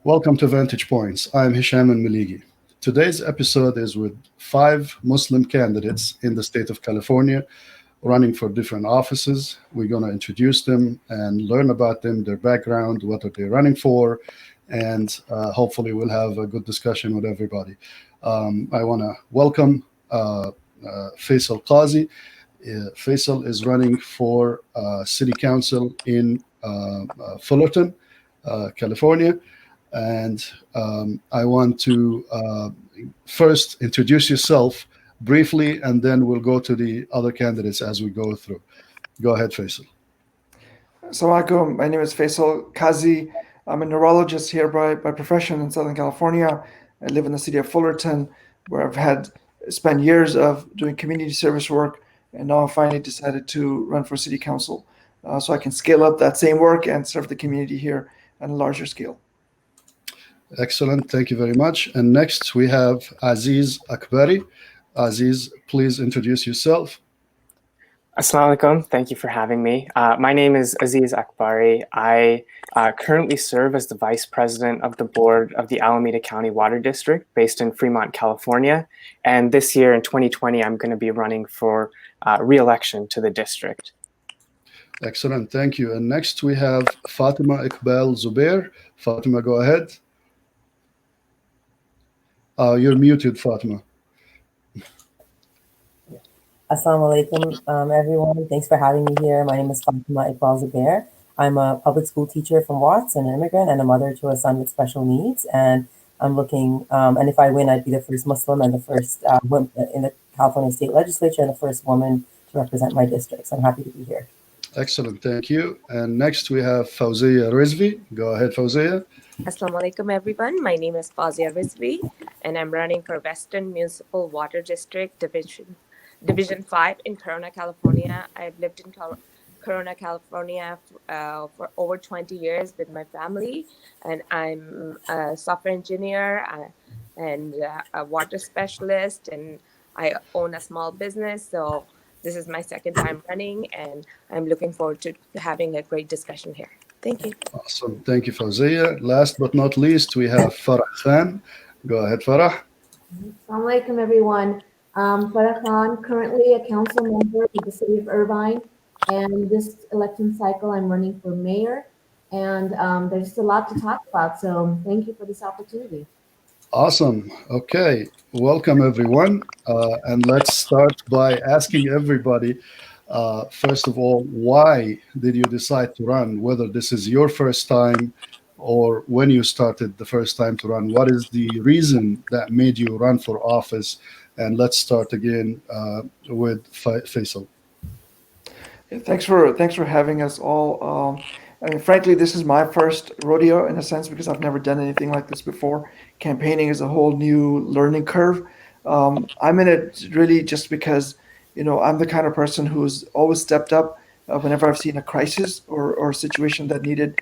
Welcome to Vantage Points. I'm Hisham Al-Maligi. Today's episode is with 5 Muslim candidates in the state of California running for different offices. We're going to introduce them and learn about them, their background, what are they running for, and hopefully we'll have a good discussion with everybody. I want to welcome Faisal Qazi. Faisal is running for City Council in Fullerton, California. And I want to first introduce yourself briefly, and then we'll go to the other candidates as we go through. Go ahead, Faisal. Assalamu alaikum. My name is Faisal Qazi. I'm a neurologist here by profession in Southern California. I live in the city of Fullerton, where I've spent years of doing community service work, and now I finally decided to run for city council so I can scale up that same work and serve the community here on a larger scale. Excellent. Thank you very much. And next we have Aziz Akbari. Aziz, please introduce yourself. Assalamu alaikum. Thank you for having me. My name is Aziz Akbari. I currently serve as the Vice President of the Board of the Alameda County Water District based in Fremont, California. And this year in 2020, I'm going to be running for re-election to the district. Excellent. Thank you. And next we have Fatima Iqbal Zubair. Fatima, go ahead. You're muted, Fatima. Assalamu alaikum, everyone. Thanks for having me here. My name is Fatima Iqbal Zubair. I'm a public school teacher from Watts, an immigrant, and a mother to a son with special needs. And I'm looking, and if I win, I'd be the first Muslim and the first woman in the California State Legislature and the first woman to represent my district. So I'm happy to be here. Excellent. Thank you. And next we have Fauzia Rizvi. Go ahead, Fauzia. Assalamu alaikum, everyone. My name is Fauzia Rizvi, and I'm running for Western Municipal Water District Division 5 in Corona, California. I've lived in Corona, California for over 20 years with my family, and I'm a software engineer and a water specialist, and I own a small business. So this is my second time running, and I'm looking forward to having a great discussion here. Thank you. Awesome. Thank you, Fauzia. Last but not least, we have Farrah Khan. Go ahead, Farrah. Assalamu alaikum, everyone. Farrah Khan, currently a council member of the city of Irvine, and this election cycle I'm running for mayor, and there's just a lot to talk about, so thank you for this opportunity. Awesome. Okay. Welcome, everyone. And let's start by asking everybody, first of all, why did you decide to run? Whether this is your first time or when you started the first time to run, what is the reason that made you run for office? And let's start again with Faisal. Yeah, thanks for having us all. I mean, frankly, this is my first rodeo in a sense because I've never done anything like this before. Campaigning is a whole new learning curve. I'm in it really just because, I'm the kind of person who's always stepped up whenever I've seen a crisis or a situation that needed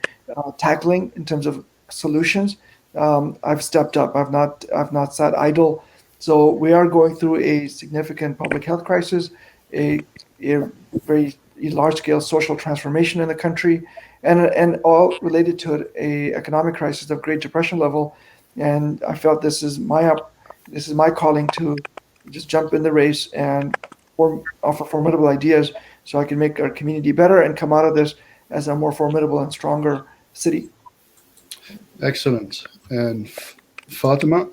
tackling in terms of solutions. I've stepped up. I've not sat idle. So we are going through a significant public health crisis, a very large-scale social transformation in the country, and all related to it, a economic crisis of Great Depression level. And I felt this is my calling to just jump in the race and offer formidable ideas so I can make our community better and come out of this as a more formidable and stronger city. Excellent. And Fatima?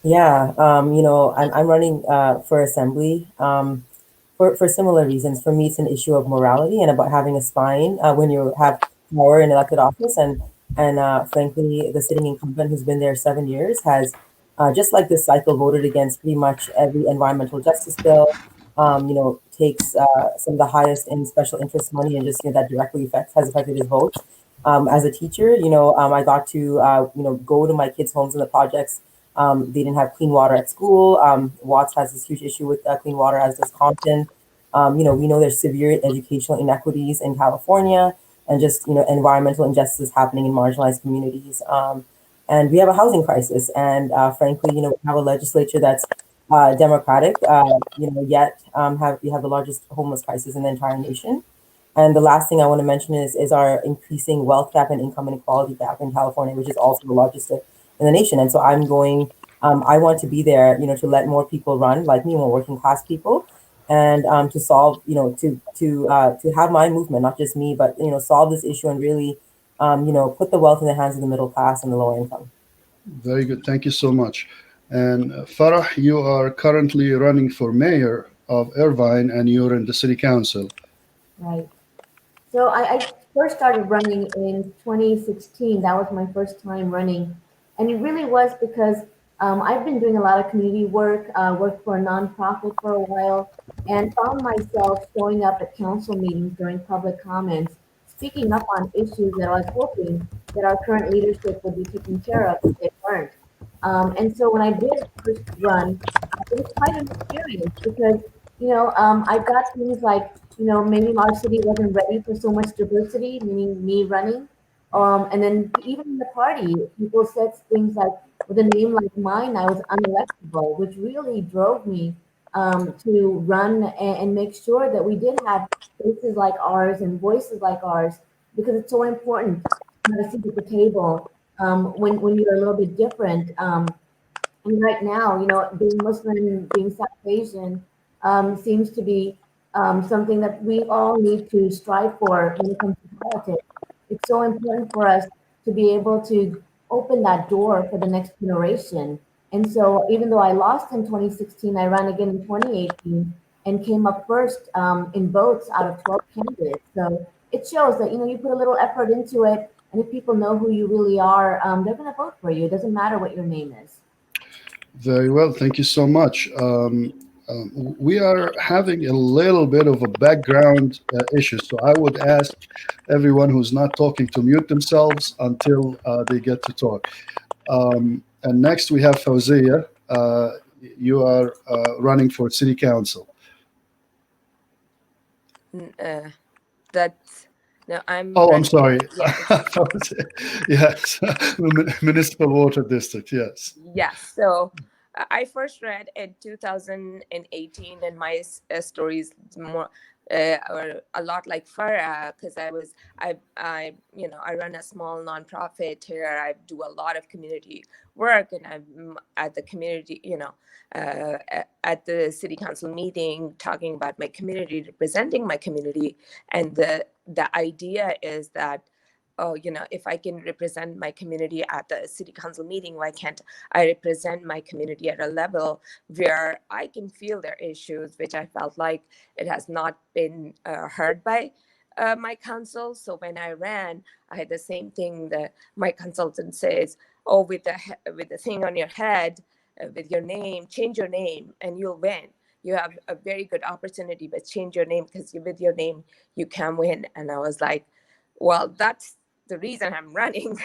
Yeah, I'm running for assembly for similar reasons. For me, it's an issue of morality and about having a spine when you have power in elected office. And frankly, the sitting incumbent who's been there 7 years has, just like this cycle, voted against pretty much every environmental justice bill, takes some of the highest in special interest money and just, that directly has affected his vote. As a teacher, I got to, go to my kids' homes in the projects. They didn't have clean water at school. Watts has this huge issue with clean water, as does Compton. We know there's severe educational inequities in California and just, environmental injustice happening in marginalized communities. And we have a housing crisis. And frankly, we have a legislature that's Democratic, yet we have the largest homeless crisis in the entire nation. And the last thing I want to mention is our increasing wealth gap and income inequality gap in California, which is also the largest in the nation. And so I'm going, I want to be there, to let more people run like me, more working class people, and to solve, to have my movement, not just me, but solve this issue and really, put the wealth in the hands of the middle class and the lower income. Very good. Thank you so much. And Farrah, you are currently running for mayor of Irvine, and you're in the city council. Right. So I first started running in 2016. That was my first time running. And it really was because I've been doing a lot of community work, worked for a nonprofit for a while, and found myself showing up at council meetings during public comments, speaking up on issues that I was hoping that our current leadership would be taking care of, but they weren't. And so when I did first run, it was quite an experience because, I got things like, maybe our city wasn't ready for so much diversity, meaning me running. And then even in the party, people said things like, with a name like mine, I was unelectable, which really drove me to run and make sure that we did have faces like ours and voices like ours, because it's so important to have a seat at the table when you're a little bit different. And right now, being Muslim, being South Asian, seems to be something that we all need to strive for when it comes to politics. It's so important for us to be able to open that door for the next generation. And so, even though I lost in 2016, I ran again in 2018 and came up first in votes out of 12 candidates. So it shows that you put a little effort into it, and if people know who you really are, they're going to vote for you. It doesn't matter what your name is. Very well. Thank you so much. We are having a little bit of a background issue, so I would ask everyone who's not talking to mute themselves until they get to talk. And next we have Fauzia. You are running for city council. That's no, I'm. Oh, I'm running- sorry. Yeah. Yes, Municipal Water District. Yes. Yes. So I first read in 2018, and my story is more or a lot like Farrah, because I run a small nonprofit here. I do a lot of community work, and I'm at the community, at the city council meeting, talking about my community, representing my community, and the idea is that, oh, if I can represent my community at the city council meeting, why can't I represent my community at a level where I can feel their issues, which I felt like it has not been heard by my council. So when I ran, I had the same thing that my consultant says, oh, with the thing on your head, with your name, change your name and you'll win. You have a very good opportunity, but change your name, because with your name, you can win. And I was like, well, that's the reason I'm running,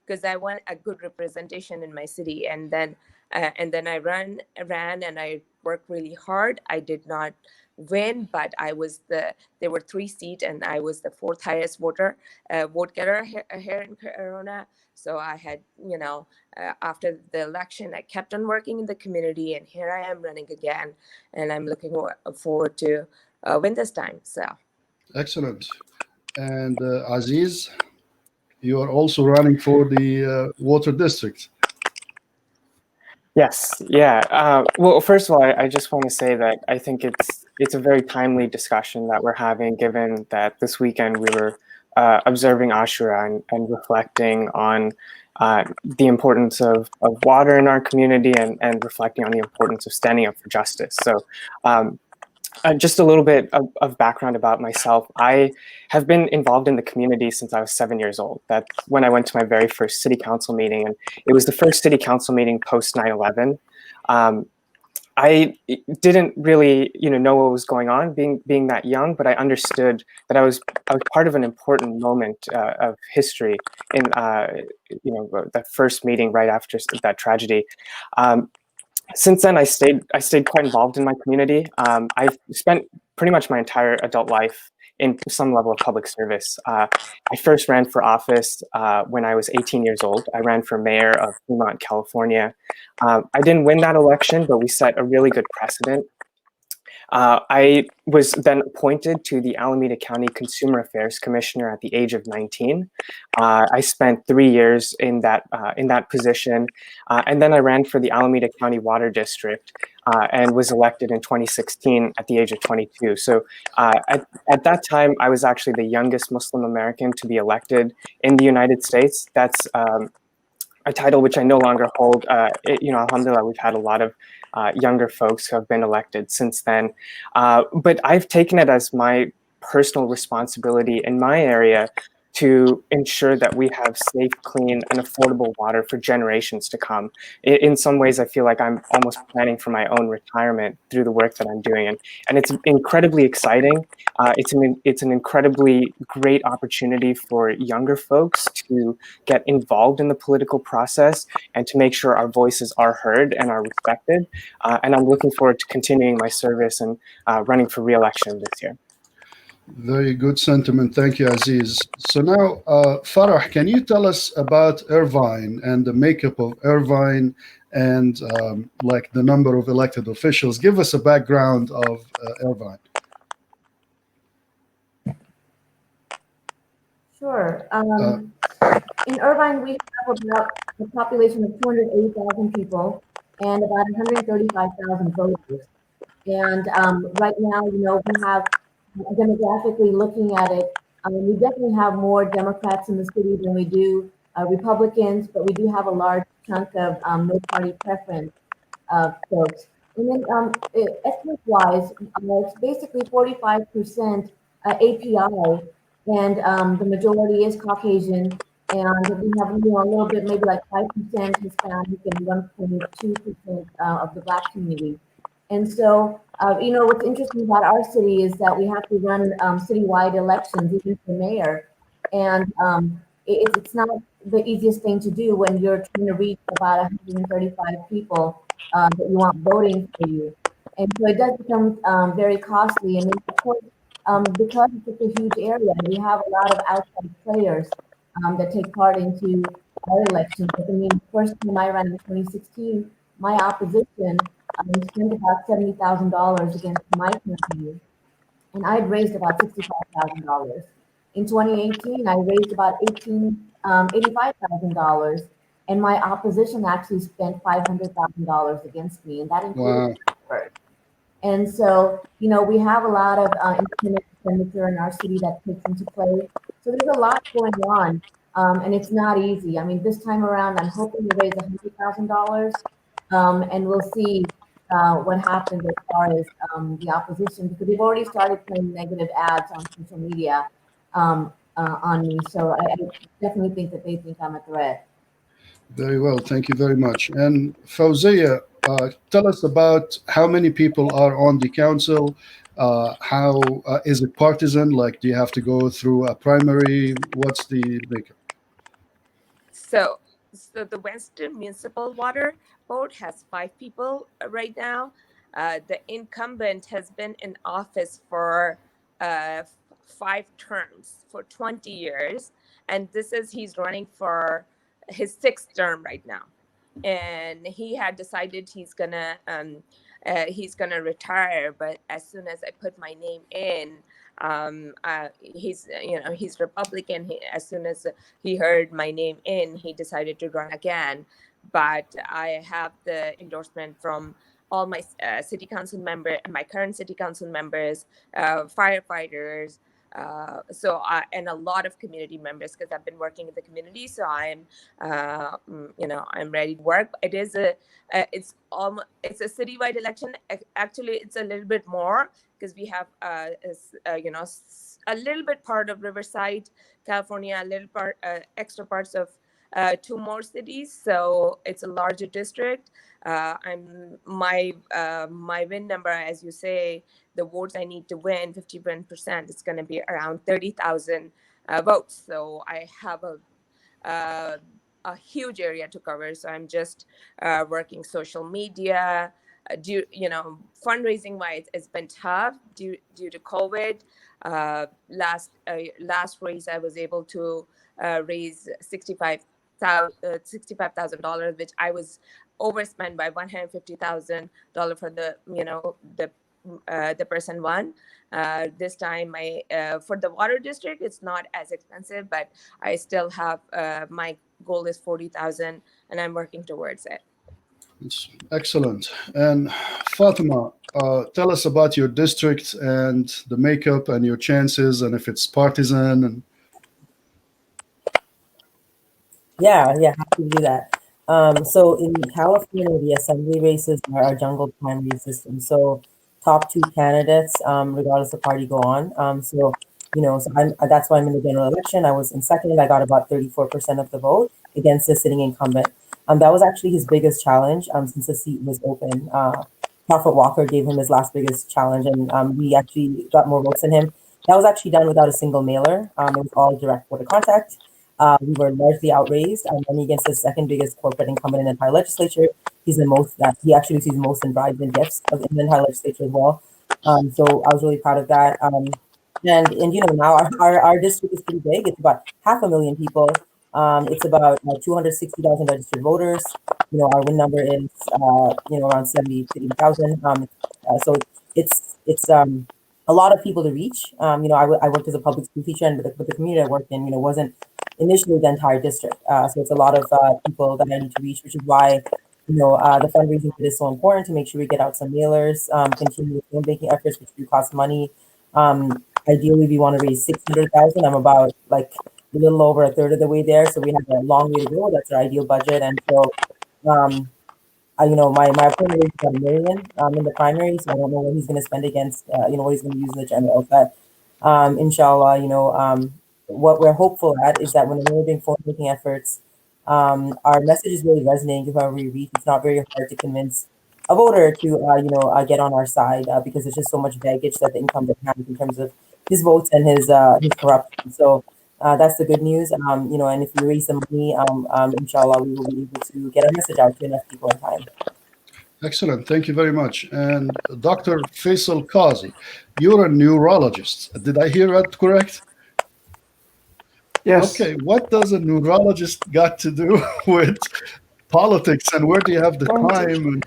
because I want a good representation in my city. And then I ran and I worked really hard. I did not win, but there were 3 seats and I was the 4th highest vote getter here in Corona. So I had, after the election, I kept on working in the community, and here I am running again, and I'm looking forward to win this time. So Excellent. And Aziz, you are also running for the water district. Yes, yeah. Well, first of all, I just want to say that I think it's a very timely discussion that we're having, given that this weekend we were observing Ashura and reflecting on the importance of water in our community and reflecting on the importance of standing up for justice. So just a little bit of background about myself. I have been involved in the community since I was 7 years old. That's when I went to my very first city council meeting, and it was the first city council meeting post 9/11. I didn't really, know what was going on, being that young, but I understood that I was part of an important moment of history in, that first meeting right after that tragedy. Since then, I stayed quite involved in my community. I've spent pretty much my entire adult life in some level of public service. I first ran for office when I was 18 years old. I ran for mayor of Fremont, California. I didn't win that election, but we set a really good precedent. I was then appointed to the Alameda County Consumer Affairs Commissioner at the age of 19. I spent 3 years in that position, and then I ran for the Alameda County Water District and was elected in 2016 at the age of 22. So at that time, I was actually the youngest Muslim American to be elected in the United States. That's a title which I no longer hold. Alhamdulillah, we've had a lot of younger folks who have been elected since then. But I've taken it as my personal responsibility in my area to ensure that we have safe, clean, and affordable water for generations to come. In some ways, I feel like I'm almost planning for my own retirement through the work that I'm doing. And it's incredibly exciting. It's an incredibly great opportunity for younger folks to get involved in the political process and to make sure our voices are heard and are respected. And I'm looking forward to continuing my service and running for re-election this year. Very good sentiment. Thank you, Aziz. So now, Farrah, can you tell us about Irvine and the makeup of Irvine and like the number of elected officials? Give us a background of Irvine. Sure. In Irvine, we have about a population of 280,000 people and about 135,000 voters. And right now, we have, demographically looking at it, we definitely have more Democrats in the city than we do Republicans, but we do have a large chunk of no party preference folks. And then ethnic-wise, it's basically 45% API, and the majority is Caucasian, and we have a little bit, maybe like 5% Hispanic and 1.2% of the Black community. And so, what's interesting about our city is that we have to run citywide elections, even for mayor, and it's not the easiest thing to do when you're trying to reach about 135 people that you want voting for you. And so it does become very costly. And then, of course, because it's such a huge area, we have a lot of outside players that take part into our elections. But I mean, the first time I ran in 2016, my opposition spent about $70,000 against my campaign, and I'd raised about $65,000. In 2018, I raised about $85,000, and my opposition actually spent $500,000 against me, and that included effort. And so, we have a lot of independent expenditure in our city that takes into play. So there's a lot going on, and it's not easy. I mean, this time around, I'm hoping to raise $100,000, and we'll see what happens as far as the opposition, because they've already started playing negative ads on social media on me. So I definitely think that they think I'm a threat. Very well. Thank you very much. And Fauzia, tell us about how many people are on the council. How is it partisan? Like, do you have to go through a primary? What's the makeup? So the Western Municipal Water Board has 5 people right now. The incumbent has been in office for 5 terms for 20 years, and he's running for his 6th term right now. And he had decided he's gonna retire, but as soon as I put my name in, he's Republican. As soon as he heard my name in, he decided to run again. But I have the endorsement from all my city council my current city council members, firefighters, and a lot of community members, because I've been working in the community. So I'm ready to work. It is it's a citywide election. Actually, it's a little bit more, because we have a little bit part of Riverside, California, a little part extra parts of 2 more cities. So it's a larger district. My win number, as you say, the votes I need to win 51%, it's going to be around 30,000 votes. So I have a huge area to cover. So I'm just working social media. Fundraising wise, it's been tough due to COVID. Last raise, I was able to raise $65,000, which I was overspent by $150,000 for the the person won. This time, my for the water district, it's not as expensive, but I still have my goal is 40,000, and I'm working towards it. It's excellent. And Fatima, tell us about your district and the makeup and your chances, and if it's partisan. And Yeah, happy to do that. So in California, the assembly races are a jungle primary system. So top two candidates, regardless of party, go on. So that's why I'm in the general election. I was in second. I got about 34% of the vote against the sitting incumbent. That was actually his biggest challenge since the seat was open. Prophet Walker gave him his last biggest challenge, and we actually got more votes than him. That was actually done without a single mailer. It was all direct voter contact. We were largely outraised. I'm running against the second biggest corporate incumbent in the entire legislature. He's the most that he actually receives most in bribes and gifts in the entire legislature as well. So I was really proud of that. And now our district is pretty big. It's about 500,000 people. It's about 260,000 registered voters. Our win number is around 70 to 80,000. So it's a lot of people to reach. I worked as a public school teacher, and but the community I worked in, wasn't initially the entire district. So it's a lot of people that I need to reach, which is why, the fundraising for this is so important, to make sure we get out some mailers, continue with phone banking efforts, which do cost money. Ideally, we want to raise 600,000. I'm about like a little over a third of the way there, so we have a long way to go. That's our ideal budget, and so my opponent is about $1 million in the primary, so I don't know what he's going to spend against, what he's going to use in the general. But inshallah, what we're hopeful at is that when we're doing phone-making efforts, our message is really resonating with whoever we reach. It's not very hard to convince a voter to, get on our side because there's just so much baggage that the incumbent has in terms of his votes and his corruption. So that's the good news. And if we raise the money, inshallah, we will be able to get our message out to enough people in time. excellent. Thank you very much. And Dr. Faisal Qazi, you're a neurologist. Did I hear that correct? Yes. Okay, what does a neurologist got to do with politics, and where do you have the time?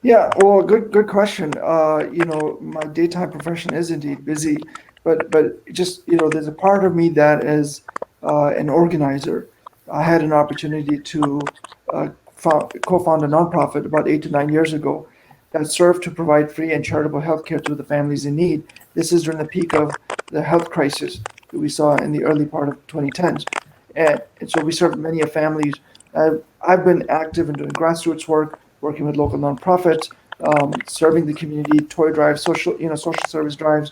Yeah, well, good question. My daytime profession is indeed busy, but just there's a part of me that is an organizer. I had an opportunity to co-found a nonprofit about 8 to 9 years ago that served to provide free and charitable health care to the families in need. This is during the peak of the health crisis that we saw in the early part of 2010s. And so we served many families. I've been active in doing grassroots work, working with local nonprofits, serving the community, toy drives, social service drives,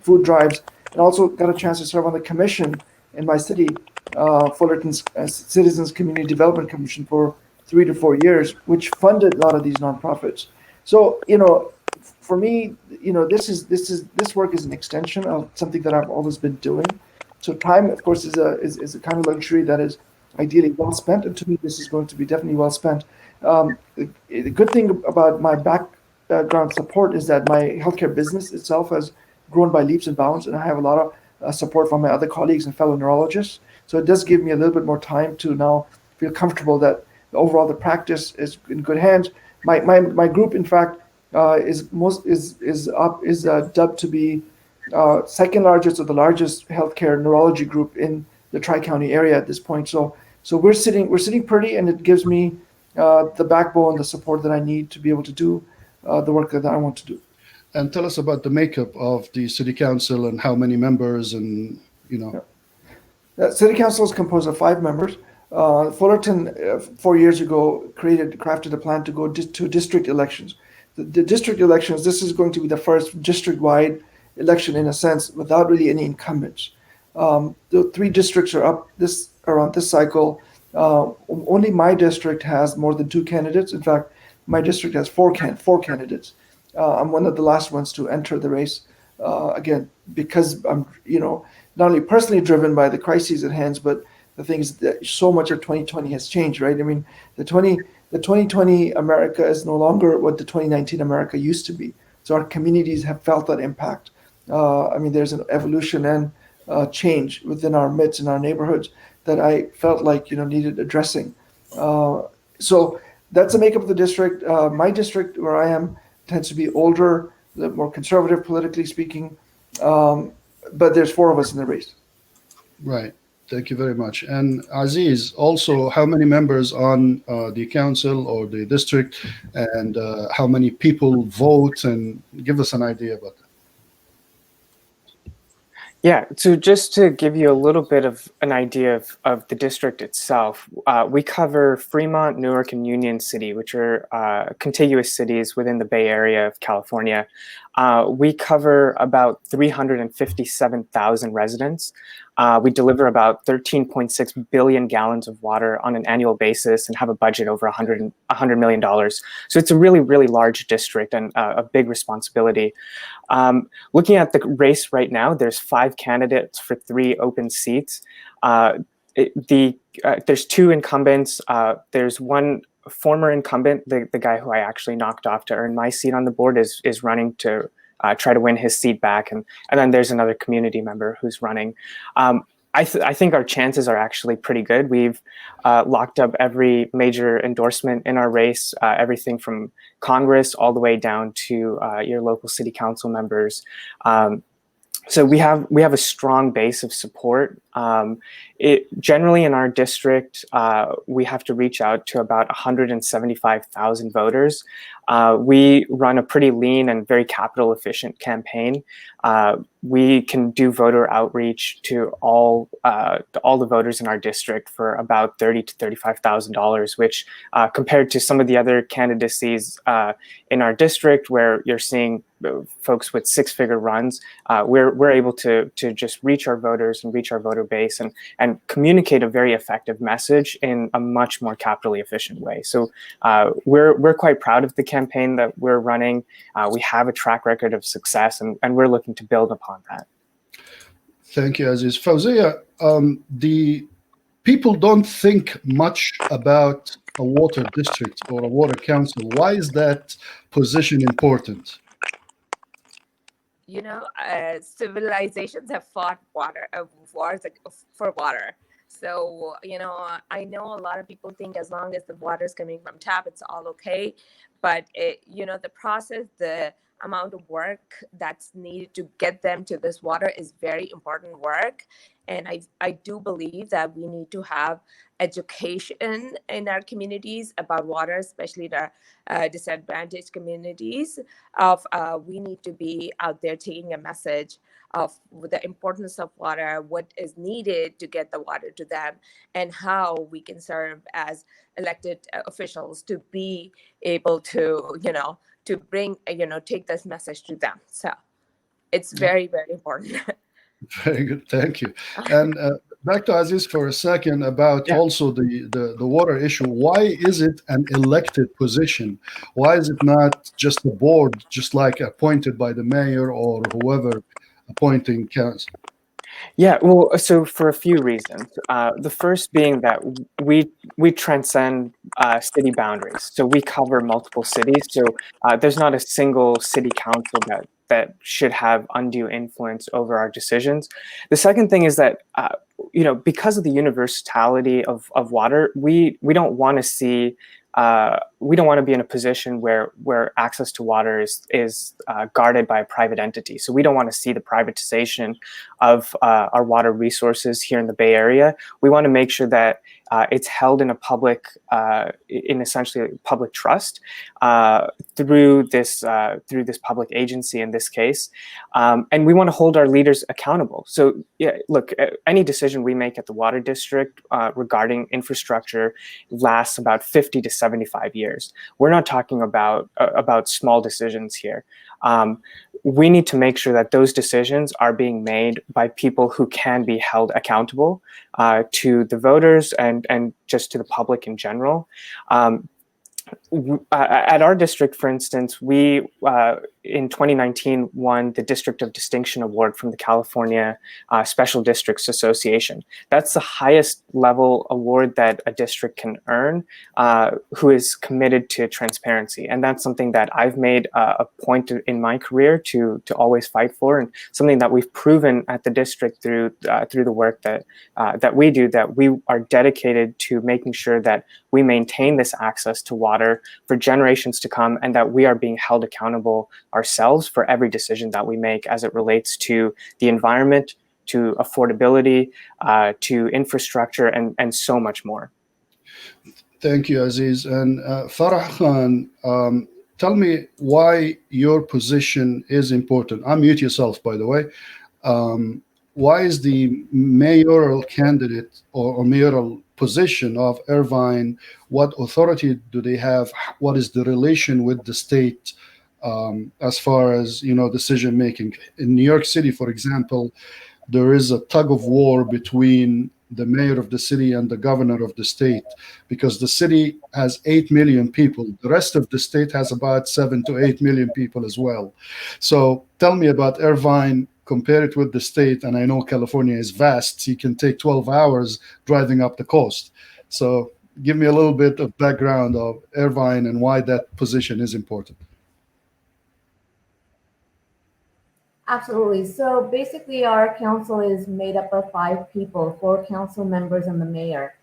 food drives, and also got a chance to serve on the commission in my city, Fullerton's Citizens Community Development Commission, for 3 to 4 years, which funded a lot of these nonprofits. So, for me, this work is an extension of something that I've always been doing. So time, of course, is a kind of luxury that is ideally well spent, and to me, this is going to be definitely well spent. The good thing about my background support is that my healthcare business itself has grown by leaps and bounds, and I have a lot of support from my other colleagues and fellow neurologists. So it does give me a little bit more time to now feel comfortable that overall the practice is in good hands. My group, in fact, is dubbed to be second largest or the largest healthcare neurology group in the Tri-County area at this point. So we're sitting pretty, and it gives me the backbone, the support that I need to be able to do the work that I want to do. And tell us about the makeup of the city council and how many members, and The city council is composed of 5 members. Fullerton 4 years ago crafted a plan to go to district elections. The district elections, this is going to be the first district-wide election in a sense without really any incumbents. The 3 districts are up around this cycle. Only my district has more than 2 candidates. In fact, my district has 4 candidates. I'm one of the last ones to enter the race. Again, because I'm, not only personally driven by the crises at hand, but the thing is that so much of 2020 has changed, right? I mean, the 2020 America is no longer what the 2019 America used to be. So our communities have felt that impact. There's an evolution and change within our midst in our neighborhoods that I felt like needed addressing. So that's the makeup of the district. My district, where I am, tends to be older, a little more conservative, politically speaking. But there's 4 of us in the race. Right. Thank you very much. And Aziz, also, how many members on the council or the district, and how many people vote? And give us an idea about that. Yeah, so just to give you a little bit of an idea of the district itself, we cover Fremont, Newark, and Union City, which are contiguous cities within the Bay Area of California. We cover about 357,000 residents. We deliver about 13.6 billion gallons of water on an annual basis and have a budget over $100 million. So it's a really, really large district and a big responsibility. Looking at the race right now, there's 5 candidates for 3 open seats. There's 2 incumbents. There's one former incumbent, the guy who I actually knocked off to earn my seat on the board, is running to try to win his seat back, and then there's another community member who's running. I think our chances are actually pretty good. We've locked up every major endorsement in our race, everything from Congress all the way down to your local city council members. So we have a strong base of support. Generally in our district, we have to reach out to about 175,000 voters. We run a pretty lean and very capital efficient campaign. We can do voter outreach to all the voters in our district for about $30,000 to $35,000, which compared to some of the other candidacies in our district, where you're seeing folks with 6-figure runs, we're able to just reach our voters and reach our voter base and communicate a very effective message in a much more capitally efficient way. So we're quite proud of the campaign that we're running. We have a track record of success, and we're looking to build upon that. Thank you, Aziz. Fauzia, the people don't think much about a water district or a water council. Why is that position important? You know, civilizations have fought wars for water. So, you know, I know a lot of people think as long as the water is coming from tap, it's all okay. But, you know, the process, the amount of work that's needed to get them to this water is very important work. And I do believe that we need to have education in our communities about water, especially the disadvantaged communities. We need to be out there taking a message of the importance of water, what is needed to get the water to them, and how we can serve as elected officials to be able to, you know, to bring, you know, take this message to them. So it's very, very important. Very good, thank you. And back to Aziz for a second about also the water issue. Why is it an elected position? Why is it not just a board, just like appointed by the mayor or whoever appointing council? Yeah, well, so for a few reasons. The first being that we transcend city boundaries. So we cover multiple cities. So there's not a single city council that should have undue influence over our decisions. The second thing is that, you know, because of the universality of water, we don't want to see, we don't want to be in a position where access to water is guarded by a private entity. So we don't want to see the privatization of our water resources here in the Bay Area. We want to make sure that it's held in a public, in essentially public trust through this public agency in this case, and we want to hold our leaders accountable. So yeah, look, any decision we make at the water district regarding infrastructure lasts about 50 to 75 years. We're not talking about small decisions here. We need to make sure that those decisions are being made by people who can be held accountable to the voters and just to the public in general. At our district, for instance, we in 2019 won the District of Distinction Award from the California Special Districts Association. That's the highest level award that a district can earn who is committed to transparency. And that's something that I've made a point in my career to always fight for, and something that we've proven at the district through the work that we do, that we are dedicated to making sure that we maintain this access to water for generations to come, and that we are being held accountable ourselves for every decision that we make as it relates to the environment, to affordability, to infrastructure, and so much more. Thank you, Aziz. And Farrah Khan, tell me why your position is important. Unmute yourself, by the way. Why is the mayoral candidate or mayoral position of Irvine, what authority do they have? What is the relation with the state as far as, decision making? In New York City, for example, there is a tug of war between the mayor of the city and the governor of the state, because the city has 8 million people. The rest of the state has about 7 to 8 million people as well. So tell me about Irvine, compare it with the state. And I know California is vast. So you can take 12 hours driving up the coast. So give me a little bit of background of Irvine and why that position is important. Absolutely. So basically, our council is made up of 5 people, 4 council members and the mayor.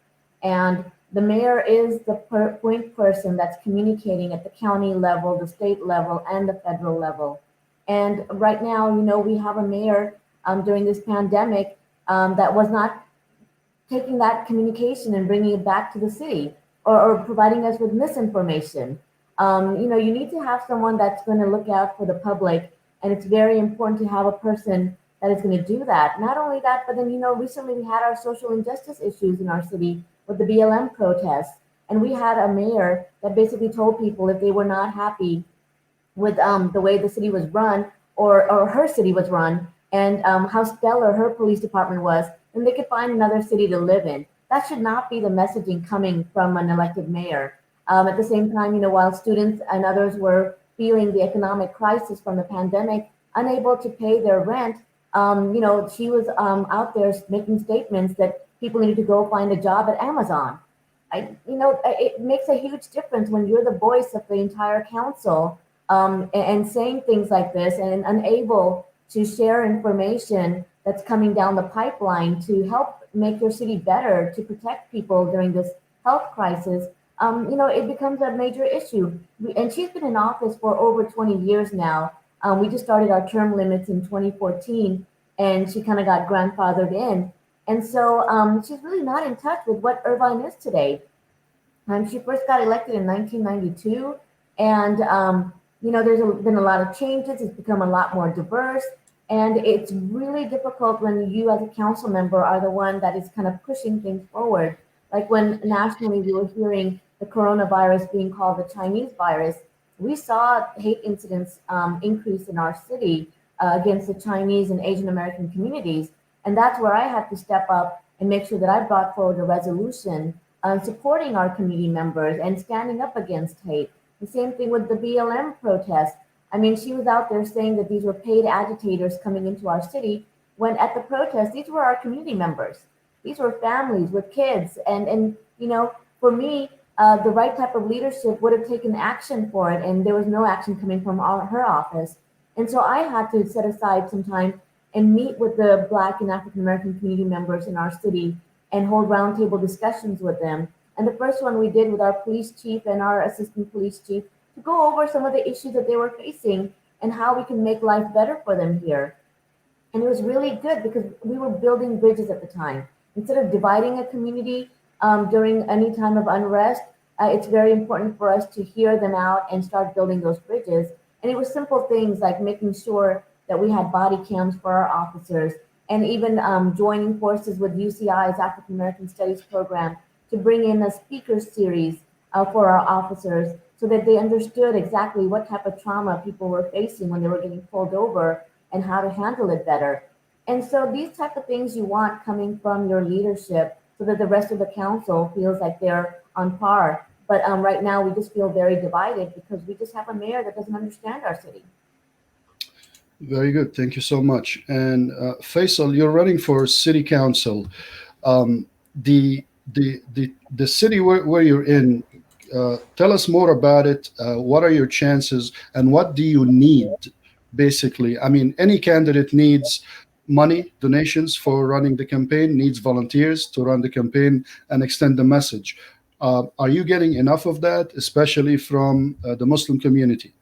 And the mayor is the point person that's communicating at the county level, the state level, and the federal level. And right now, we have a mayor during this pandemic that was not taking that communication and bringing it back to the city, or providing us with misinformation. You need to have someone that's going to look out for the public. And it's very important to have a person that is going to do that. Not only that, but then, recently we had our social injustice issues in our city with the BLM protests. And we had a mayor that basically told people if they were not happy with the way the city was run, or her city was run, and how stellar her police department was, then they could find another city to live in. That should not be the messaging coming from an elected mayor. At the same time, while students and others were feeling the economic crisis from the pandemic, unable to pay their rent, she was out there making statements that people need to go find a job at Amazon. It makes a huge difference when you're the voice of the entire council and saying things like this and unable to share information that's coming down the pipeline to help make your city better, to protect people during this health crisis. It becomes a major issue. And she's been in office for over 20 years now. We just started our term limits in 2014, and she kind of got grandfathered in. And so she's really not in touch with what Irvine is today. She first got elected in 1992, and there's been a lot of changes. It's become a lot more diverse, and it's really difficult when you as a council member are the one that is kind of pushing things forward. Like when nationally we were hearing the coronavirus being called the Chinese virus, we saw hate incidents increase in our city against the Chinese and Asian American communities. And that's where I had to step up and make sure that I brought forward a resolution supporting our community members and standing up against hate. The same thing with the BLM protests. I mean, she was out there saying that these were paid agitators coming into our city, when at the protest, these were our community members. These were families with kids. And for me, the right type of leadership would have taken action for it. And there was no action coming from her office. And so I had to set aside some time and meet with the Black and African American community members in our city and hold roundtable discussions with them. And the first one we did with our police chief and our assistant police chief to go over some of the issues that they were facing and how we can make life better for them here. And it was really good because we were building bridges at the time. Instead of dividing a community during any time of unrest, it's very important for us to hear them out and start building those bridges. And it was simple things like making sure that we had body cams for our officers, and even joining forces with UCI's African American Studies program to bring in a speaker series for our officers so that they understood exactly what type of trauma people were facing when they were getting pulled over and how to handle it better. And so these type of things you want coming from your leadership so that the rest of the council feels like they're on par. But right now we just feel very divided because we just have a mayor that doesn't understand our city. Very good. Thank you so much. And Faisal, you're running for city council. The city where you're in, tell us more about it. What are your chances and what do you need? Basically, I mean, any candidate needs money, donations for running the campaign, needs volunteers to run the campaign and extend the message. Are you getting enough of that, especially from the Muslim community?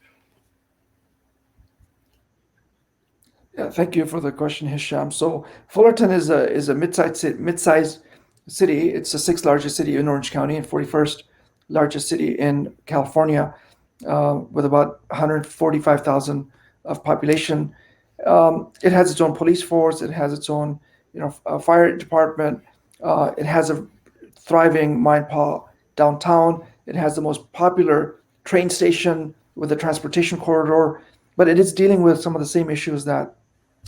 Yeah, thank you for the question, Hisham. So Fullerton is a mid-sized city. It's the sixth largest city in Orange County and 41st largest city in California, with about 145,000 of population. It has its own police force. It has its own, fire department. It has a thriving mine pa downtown. It has the most popular train station with a transportation corridor, but it is dealing with some of the same issues that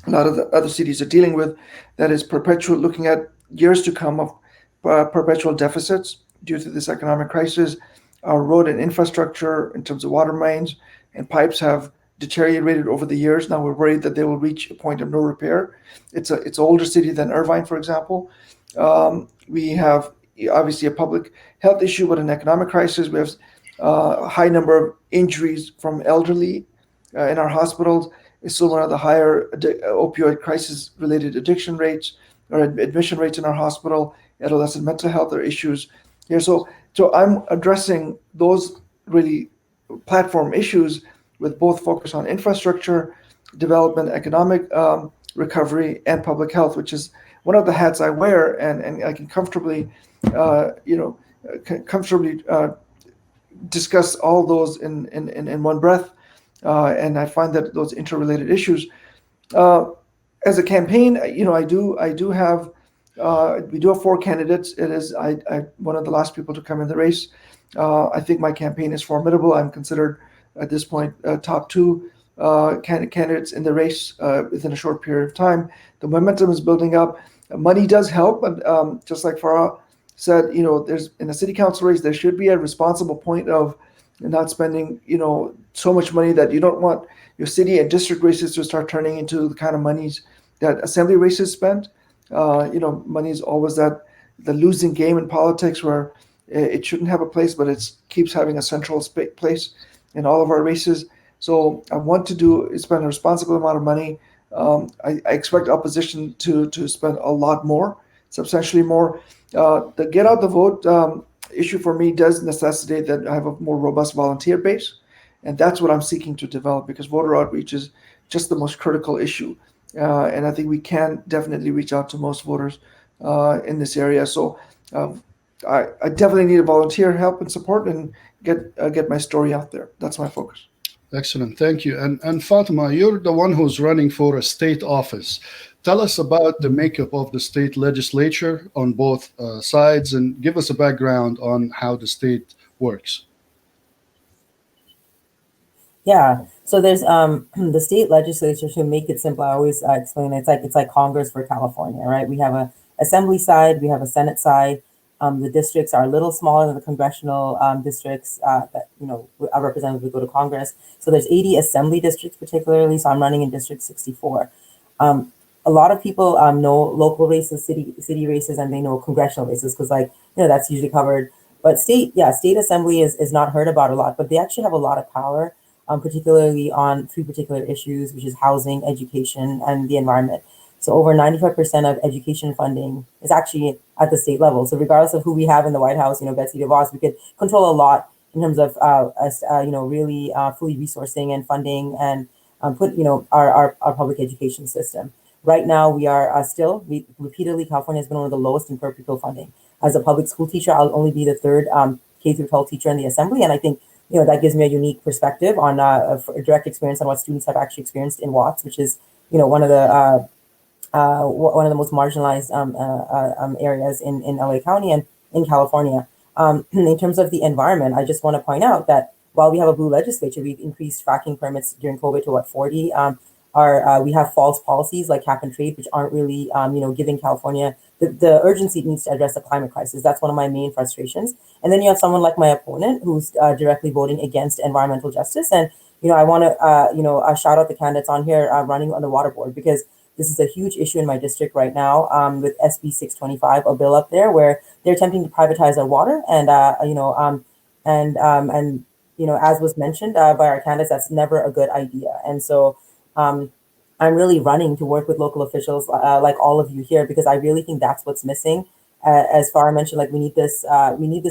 a lot of the other cities are dealing with. That is perpetual, looking at years to come of perpetual deficits due to this economic crisis. Our road and infrastructure in terms of water mains and pipes have deteriorated over the years. Now we're worried that they will reach a point of no repair. It's an older city than Irvine, for example. We have obviously a public health issue with an economic crisis. We have a high number of injuries from elderly in our hospitals. It's still one of the higher opioid crisis-related addiction rates or admission rates in our hospital. Adolescent mental health are issues here. So I'm addressing those really platform issues with both focus on infrastructure development, economic recovery, and public health, which is one of the hats I wear, and I can comfortably, discuss all those in one breath. And I find that those interrelated issues. As a campaign, I do have we do have four candidates. It is I one of the last people to come in the race. I think my campaign is formidable. I'm considered at this point top two candidates in the race within a short period of time. The momentum is building up. Money does help, but just like Farrah said, there's in a city council race there should be a responsible point of not spending so much money that you don't want your city and district races to start turning into the kind of monies that assembly races spend. Money is always the losing game in politics, where it shouldn't have a place, but it keeps having a central place in all of our races. So I want to spend a responsible amount of money. I expect opposition to spend a lot more, substantially more. The get out the vote issue for me does necessitate that I have a more robust volunteer base, and that's what I'm seeking to develop, because voter outreach is just the most critical issue, and I think we can definitely reach out to most voters in this area. So I definitely need a volunteer help and support and get my story out there. That's my focus. Excellent, thank you. And Fatima, you're the one who's running for a state office. Tell us about the makeup of the state legislature on both sides, and give us a background on how the state works. Yeah. So there's the state legislature. To make it simple, I always explain it's like Congress for California, right? We have a assembly side, we have a Senate side. The districts are a little smaller than the congressional districts that our representatives would go to Congress. So there's 80 assembly districts particularly. So I'm running in District 64. A lot of people know local races, city races, and they know congressional races because that's usually covered. But state assembly is not heard about a lot, but they actually have a lot of power, particularly on three particular issues, which is housing, education, and the environment. So over 95% of education funding is actually at the state level. So regardless of who we have in the White House, Betsy DeVos, we could control a lot in terms of us, really fully resourcing and funding and put, our public education system. Right now, we are repeatedly, California has been one of the lowest in per pupil funding. As a public school teacher, I'll only be the third K through 12 teacher in the assembly, and I think that gives me a unique perspective on a direct experience on what students have actually experienced in Watts, which is one of the most marginalized areas in LA County and in California. In terms of the environment, I just want to point out that while we have a blue legislature, we've increased fracking permits during COVID to 40. We have false policies like cap and trade, which aren't really, giving California the urgency it needs to address the climate crisis. That's one of my main frustrations. And then you have someone like my opponent who's directly voting against environmental justice. And, I want to, shout out the candidates on here running on the water board, because this is a huge issue in my district right now with SB 625, a bill up there where they're attempting to privatize our water. And, as was mentioned by our candidates, that's never a good idea. And so I'm really running to work with local officials like all of you here, because I really think that's what's missing as Farrah mentioned, like we need this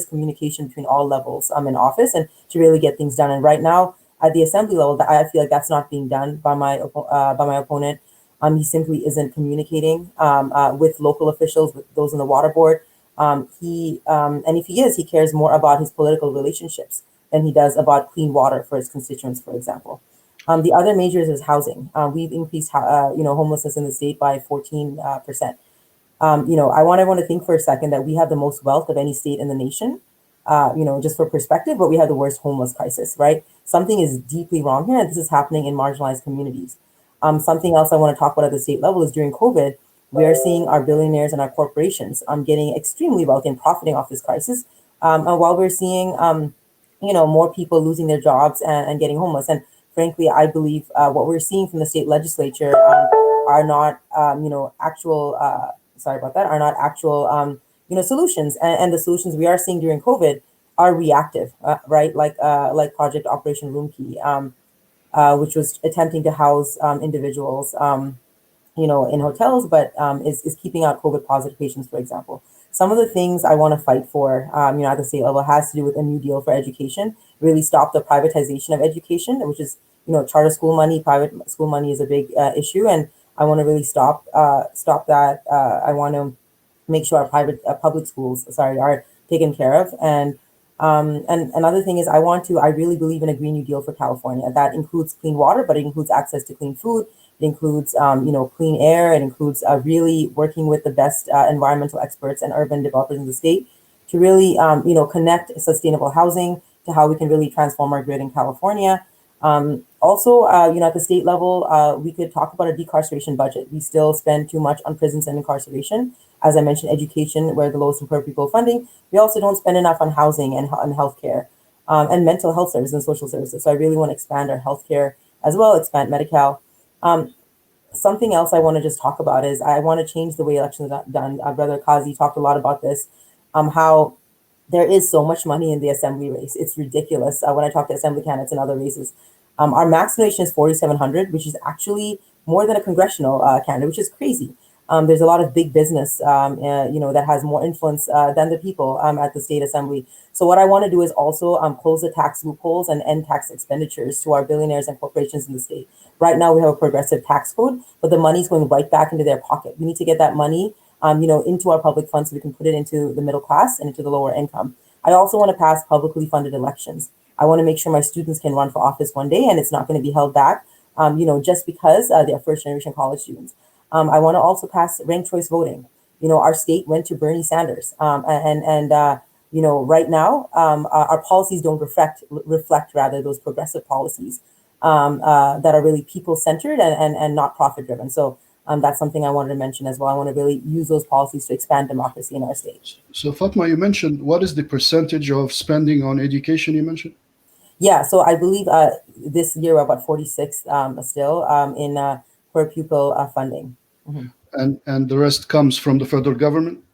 communication between all levels in office and to really get things done. And right now at the assembly level, I feel like that's not being done by my opponent. He simply isn't communicating with local officials, with those in the water board. And if he is, he cares more about his political relationships than he does about clean water for his constituents, for example. The other majors is housing. We've increased, homelessness in the state by 14%. I want everyone to think for a second that we have the most wealth of any state in the nation, just for perspective, but we have the worst homeless crisis, right? Something is deeply wrong here, and this is happening in marginalized communities. Something else I want to talk about at the state level is during COVID, we are seeing our billionaires and our corporations getting extremely wealthy and profiting off this crisis, and while we're seeing, more people losing their jobs and getting homeless. And frankly, I believe what we're seeing from the state legislature are not, actual, are not actual, solutions. And the solutions we are seeing during COVID are reactive, right? Like Project Operation Room Key, which was attempting to house individuals, in hotels, but is keeping out COVID positive patients, for example. Some of the things I want to fight for, at the state level has to do with a new deal for education, really stop the privatization of education, which is, charter school money, private school money is a big issue. And I want to really stop that. I want to make sure our public schools, are taken care of. And another thing is I really believe in a Green New Deal for California that includes clean water, but it includes access to clean food. It includes, clean air. It includes really working with the best environmental experts and urban developers in the state to really, connect sustainable housing to how we can really transform our grid in California. Also, at the state level, we could talk about a decarceration budget. We still spend too much on prisons and incarceration. As I mentioned, education, where the lowest and poor people funding. We also don't spend enough on housing and healthcare and mental health services and social services. So I really want to expand our healthcare as well, expand Medi-Cal. Something else I want to just talk about is I want to change the way elections are done. Brother Qazi talked a lot about this, how there is so much money in the assembly race. It's ridiculous. When I talk to assembly candidates and other races, our max donation is $4,700, which is actually more than a congressional candidate, which is crazy. There's a lot of big business, that has more influence than the people at the state assembly. So what I want to do is also close the tax loopholes and end tax expenditures to our billionaires and corporations in the state. Right now, we have a progressive tax code, but the money's going right back into their pocket. We need to get that money, into our public funds so we can put it into the middle class and into the lower income. I also want to pass publicly funded elections. I want to make sure my students can run for office one day and it's not going to be held back, just because they're first generation college students. I want to also pass ranked choice voting. Our state went to Bernie Sanders, right now, our policies don't reflect those progressive policies that are really people centered and not profit driven. So that's something I wanted to mention as well. I want to really use those policies to expand democracy in our state. So Fatma, you mentioned, what is the percentage of spending on education you mentioned? Yeah, so I believe this year we're about 46 still in per pupil funding. Mm-hmm. And the rest comes from the federal government?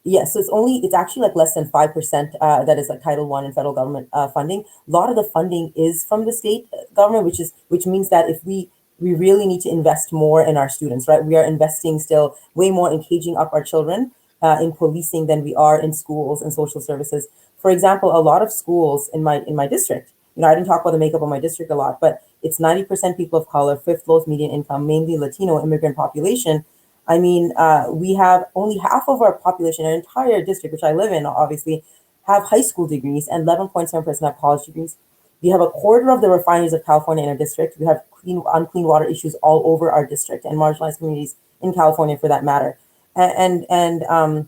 Yes, so it's actually like less than 5% that is like Title I and federal government funding. A lot of the funding is from the state government, which means that if we really need to invest more in our students, right? We are investing still way more in caging up our children in policing than we are in schools and social services. For example, a lot of schools in my district, I didn't talk about the makeup of my district a lot, but it's 90% people of color, fifth lowest median income, mainly Latino immigrant population. I mean, we have only half of our population, our entire district, which I live in, obviously, have high school degrees and 11.7% have college degrees. We have a quarter of the refineries of California in our district. We have unclean water issues all over our district and marginalized communities in California, for that matter. So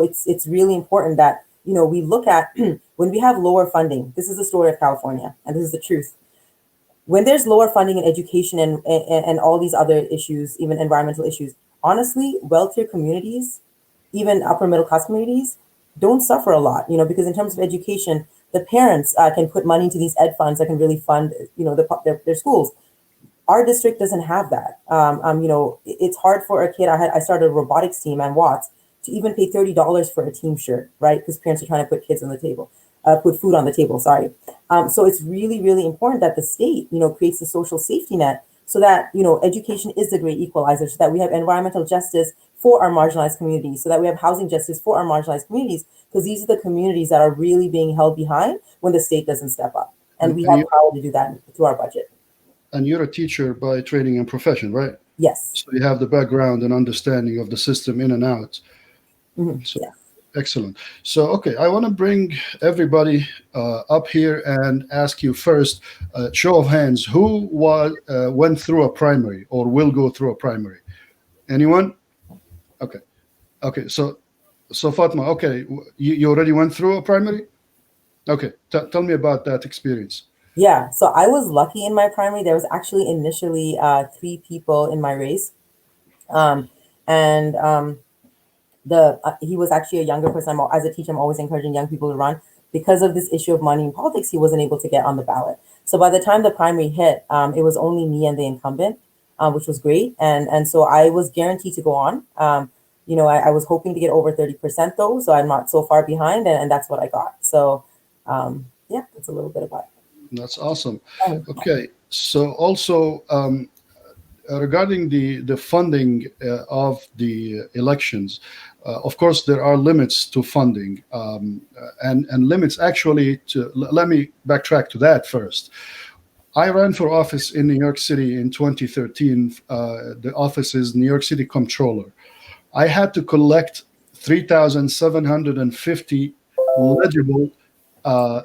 it's really important that we look at when we have lower funding. This is the story of California, and this is the truth. When there's lower funding in education and all these other issues, even environmental issues, honestly, wealthier communities, even upper middle class communities, don't suffer a lot, because in terms of education, the parents can put money into these ed funds that can really fund, their schools. Our district doesn't have that. It's hard for a kid. I started a robotics team at Watts to even pay $30 for a team shirt, right? Because parents are trying to put kids on the table. Put food on the table, sorry. So it's really, really important that the state, creates a social safety net so that, education is the great equalizer, so that we have environmental justice, for our marginalized communities, so that we have housing justice for our marginalized communities, because these are the communities that are really being held behind when the state doesn't step up. And we have power to do that through our budget. And you're a teacher by training and profession, right? Yes. So you have the background and understanding of the system in and out. Mm-hmm. So Yeah. excellent. So, okay, I want to bring everybody up here and ask you first, show of hands, who went through a primary or will go through a primary? Anyone? Okay. Okay. So Fatma, okay, you already went through a primary? Okay. Tell me about that experience. Yeah. So I was lucky in my primary. There was actually initially 3 people in my race. He was actually a younger person. As a teacher, I'm always encouraging young people to run. Because of this issue of money in politics, he wasn't able to get on the ballot. So by the time the primary hit, it was only me and the incumbent, which was great. And so I was guaranteed to go on. I was hoping to get over 30% though, so I'm not so far behind, and that's what I got. So yeah, that's a little bit about it. That's awesome. Okay. So also, regarding the funding of the elections, of course, there are limits to funding, and limits actually to. Let me backtrack to that first. I ran for office in New York City in 2013. The office is New York City Comptroller. I had to collect 3,750 legible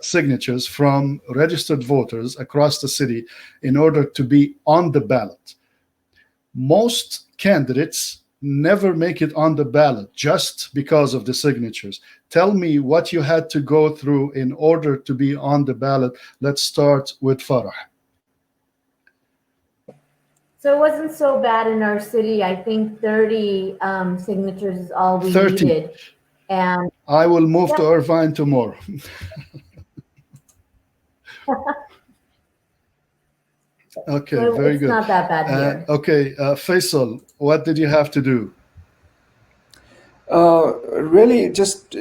signatures from registered voters across the city in order to be on the ballot. Most candidates never make it on the ballot just because of the signatures. Tell me what you had to go through in order to be on the ballot. Let's start with Farrah. So it wasn't so bad in our city. I think 30 signatures is all we 30. needed. And I will move to Irvine tomorrow. Okay, so very it's good. not that bad here. Okay, Faisal, what did you have to do? Really, just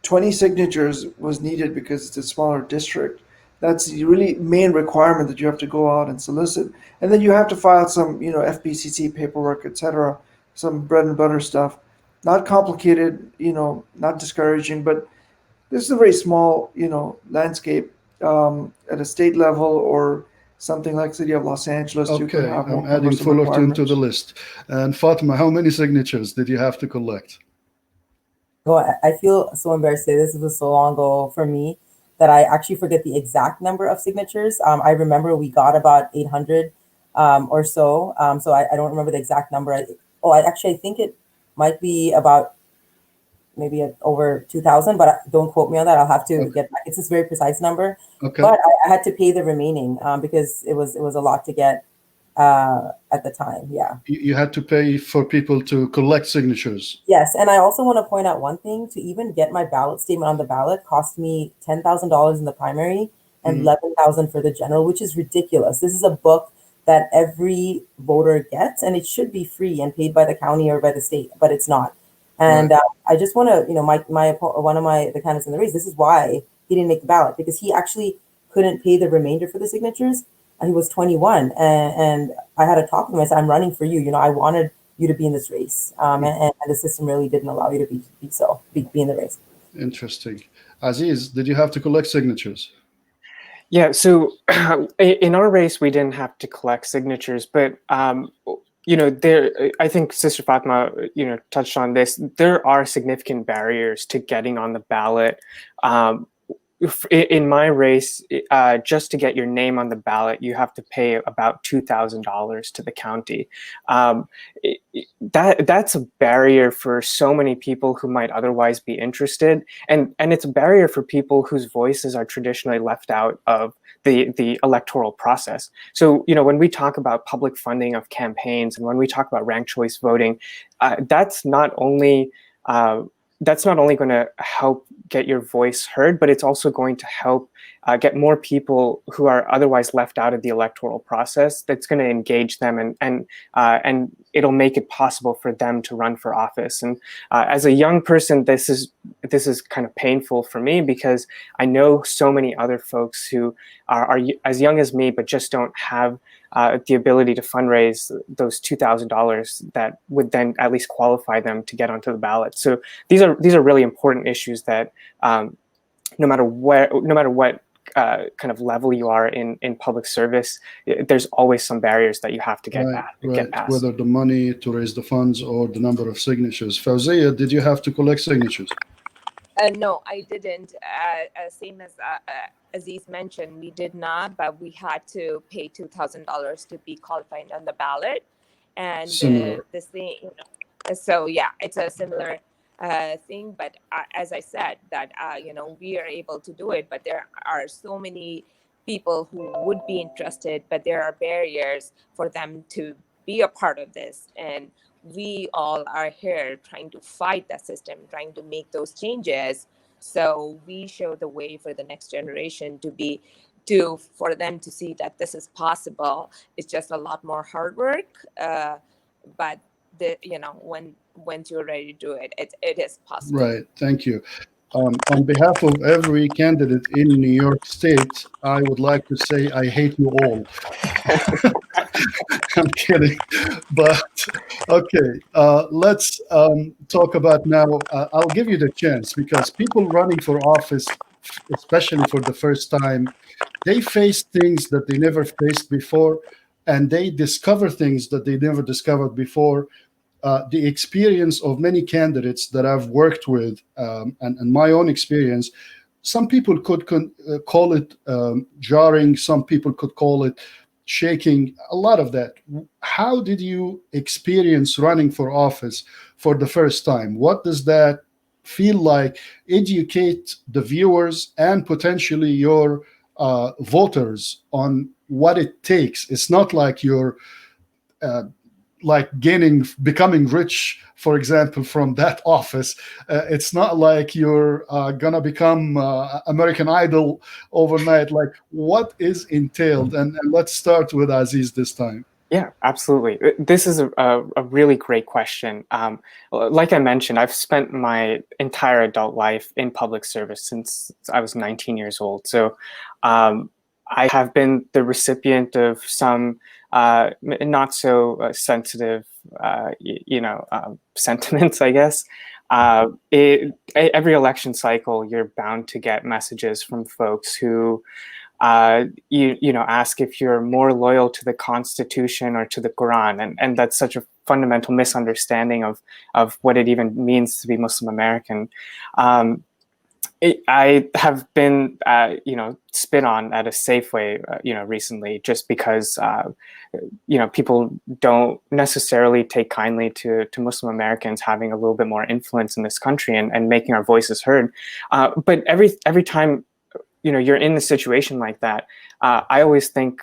20 signatures was needed because it's a smaller district. That's the really main requirement, that you have to go out and solicit. And then you have to file some, FBCC paperwork, etc., some bread and butter stuff. Not complicated, not discouraging, but this is a very small, landscape at a state level, or something like City of Los Angeles. You could Okay, have more I'm adding cumbersome Fullerton to requirements. the list. And Fatima, how many signatures did you have to collect? Well, I feel so embarrassed to say this was so long ago for me that I actually forget the exact number of signatures. I remember we got about 800 or so. So I don't remember the exact number. I think it might be about maybe over 2,000, but don't quote me on that. I'll have to get back. It's this very precise number. Okay. But I had to pay the remaining because it was a lot to get at the time. Yeah. You had to pay for people to collect signatures. Yes, and I also want to point out one thing. To even get my ballot statement on the ballot cost me $10,000 in the primary and $11,000 for the general, which is ridiculous. This is a book that every voter gets, and it should be free and paid by the county or by the state, but it's not. And I just want to, one of the candidates in the race, this is why he didn't make the ballot, because he actually couldn't pay the remainder for the signatures. He was 21, and I had a talk with him. I said, "I'm running for you. I wanted you to be in this race, and the system really didn't allow you to be in the race." Interesting. Aziz, did you have to collect signatures? Yeah. So in our race, we didn't have to collect signatures, but I think Sister Fatma, touched on this. There are significant barriers to getting on the ballot. In my race, just to get your name on the ballot, you have to pay about $2,000 to the county. That's a barrier for so many people who might otherwise be interested, and it's a barrier for people whose voices are traditionally left out of the electoral process. So, when we talk about public funding of campaigns and when we talk about ranked choice voting, that's not only going to help get your voice heard, but it's also going to help get more people who are otherwise left out of the electoral process. That's going to engage them, and it'll make it possible for them to run for office. And as a young person, this is kind of painful for me, because I know so many other folks who are as young as me, but just don't have the ability to fundraise those $2,000 that would then at least qualify them to get onto the ballot. So these are really important issues that no matter what kind of level you are in public service, there's always some barriers that you have to get past. Whether the money to raise the funds or the number of signatures. Fauzia, did you have to collect signatures? No, I didn't. Same as Aziz mentioned, we did not, but we had to pay $2,000 to be qualified on the ballot. And the thing, so yeah, it's a similar thing. But as I said, that we are able to do it, but there are so many people who would be interested, but there are barriers for them to be a part of this. And we all are here trying to fight that system, trying to make those changes. So we show the way for the next generation for them to see that this is possible. It's just a lot more hard work, but once you're ready to do it, it is possible. Right. Thank you. On behalf of every candidate in New York State, I would like to say I hate you all. I'm kidding. But okay, let's talk about now. I'll give you the chance, because people running for office, especially for the first time, they face things that they never faced before, and they discover things that they never discovered before. The experience of many candidates that I've worked with, and my own experience, some people could call it jarring, some people could call it shaking, a lot of that. How did you experience running for office for the first time? What does that feel like? Educate the viewers and potentially your voters on what it takes. It's not like you're becoming rich, for example, from that office. It's not like you're gonna become American Idol overnight. Like, what is entailed? And let's start with Aziz this time. Yeah, absolutely. This is a really great question. Like I mentioned, I've spent my entire adult life in public service since I was 19 years old. So I have been the recipient of some not so sensitive, sentiments, I guess. Every election cycle, you're bound to get messages from folks who ask if you're more loyal to the Constitution or to the Quran, and that's such a fundamental misunderstanding of what it even means to be Muslim American. I have been, spit on at a Safeway, recently, just because, people don't necessarily take kindly to Muslim Americans having a little bit more influence in this country and making our voices heard. But every time, you're in a situation like that, I always think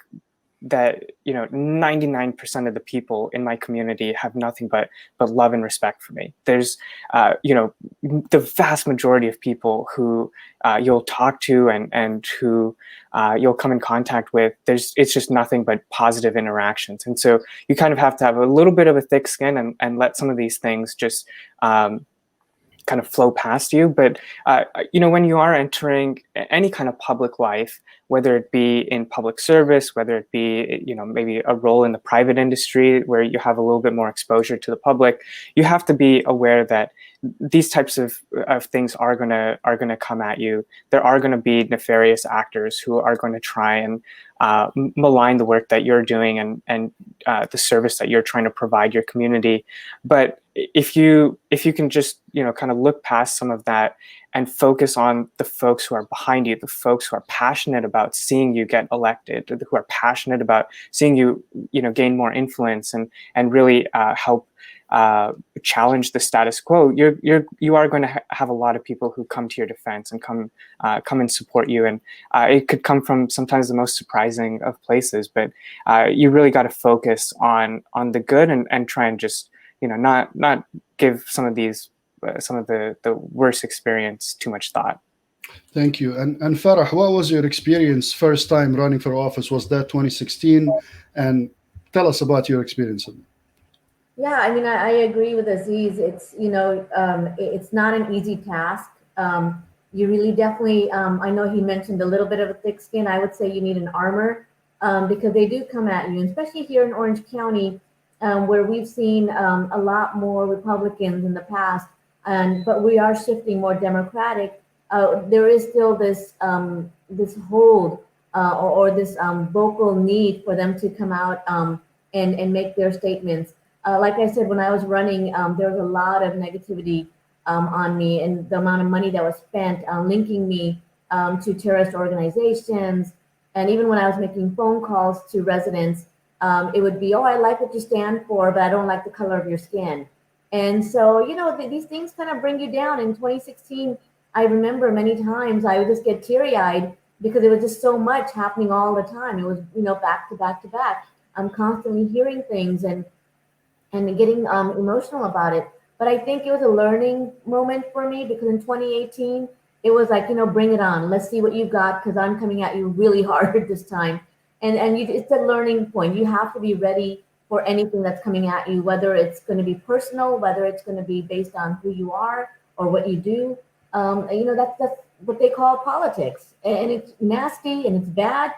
that 99% of the people in my community have nothing but love and respect for me. There's the vast majority of people who you'll talk to and who you'll come in contact with, it's just nothing but positive interactions. And so you kind of have to have a little bit of a thick skin and let some of these things just kind of flow past you. But when you are entering any kind of public life, whether it be in public service, whether it be maybe a role in the private industry where you have a little bit more exposure to the public, you have to be aware that these types of things are gonna come at you. There are going to be nefarious actors who are going to try and malign the work that you're doing and the service that you're trying to provide your community. But if you can just kind of look past some of that and focus on the folks who are behind you, the folks who are passionate about seeing you get elected, who are passionate about seeing you gain more influence and really help challenge the status quo, you are going to have a lot of people who come to your defense and come and support you. And it could come from sometimes the most surprising of places, but you really got to focus on the good and try and just not give some of the worst experience too much thought. Thank you. And Farrah, what was your experience first time running for office? Was that 2016? And tell us about your experience. Yeah, I mean, I agree with Aziz. It's, it's not an easy task. You really definitely, I know he mentioned a little bit of a thick skin. I would say you need an armor because they do come at you, especially here in Orange County, where we've seen a lot more Republicans in the past, but we are shifting more Democratic. There is still this hold or this vocal need for them to come out and make their statements. Like I said, when I was running, there was a lot of negativity on me, and the amount of money that was spent linking me to terrorist organizations. And even when I was making phone calls to residents, it would be, oh, I like what you stand for, but I don't like the color of your skin. And so, these things kind of bring you down. In 2016, I remember many times I would just get teary-eyed because it was just so much happening all the time. It was, back to back to back. I'm constantly hearing things and getting emotional about it. But I think it was a learning moment for me because in 2018, it was like, bring it on. Let's see what you've got because I'm coming at you really hard this time. And it's a learning point. You have to be ready for anything that's coming at you, whether it's going to be personal, whether it's going to be based on who you are or what you do. That's what they call politics. And it's nasty and it's bad.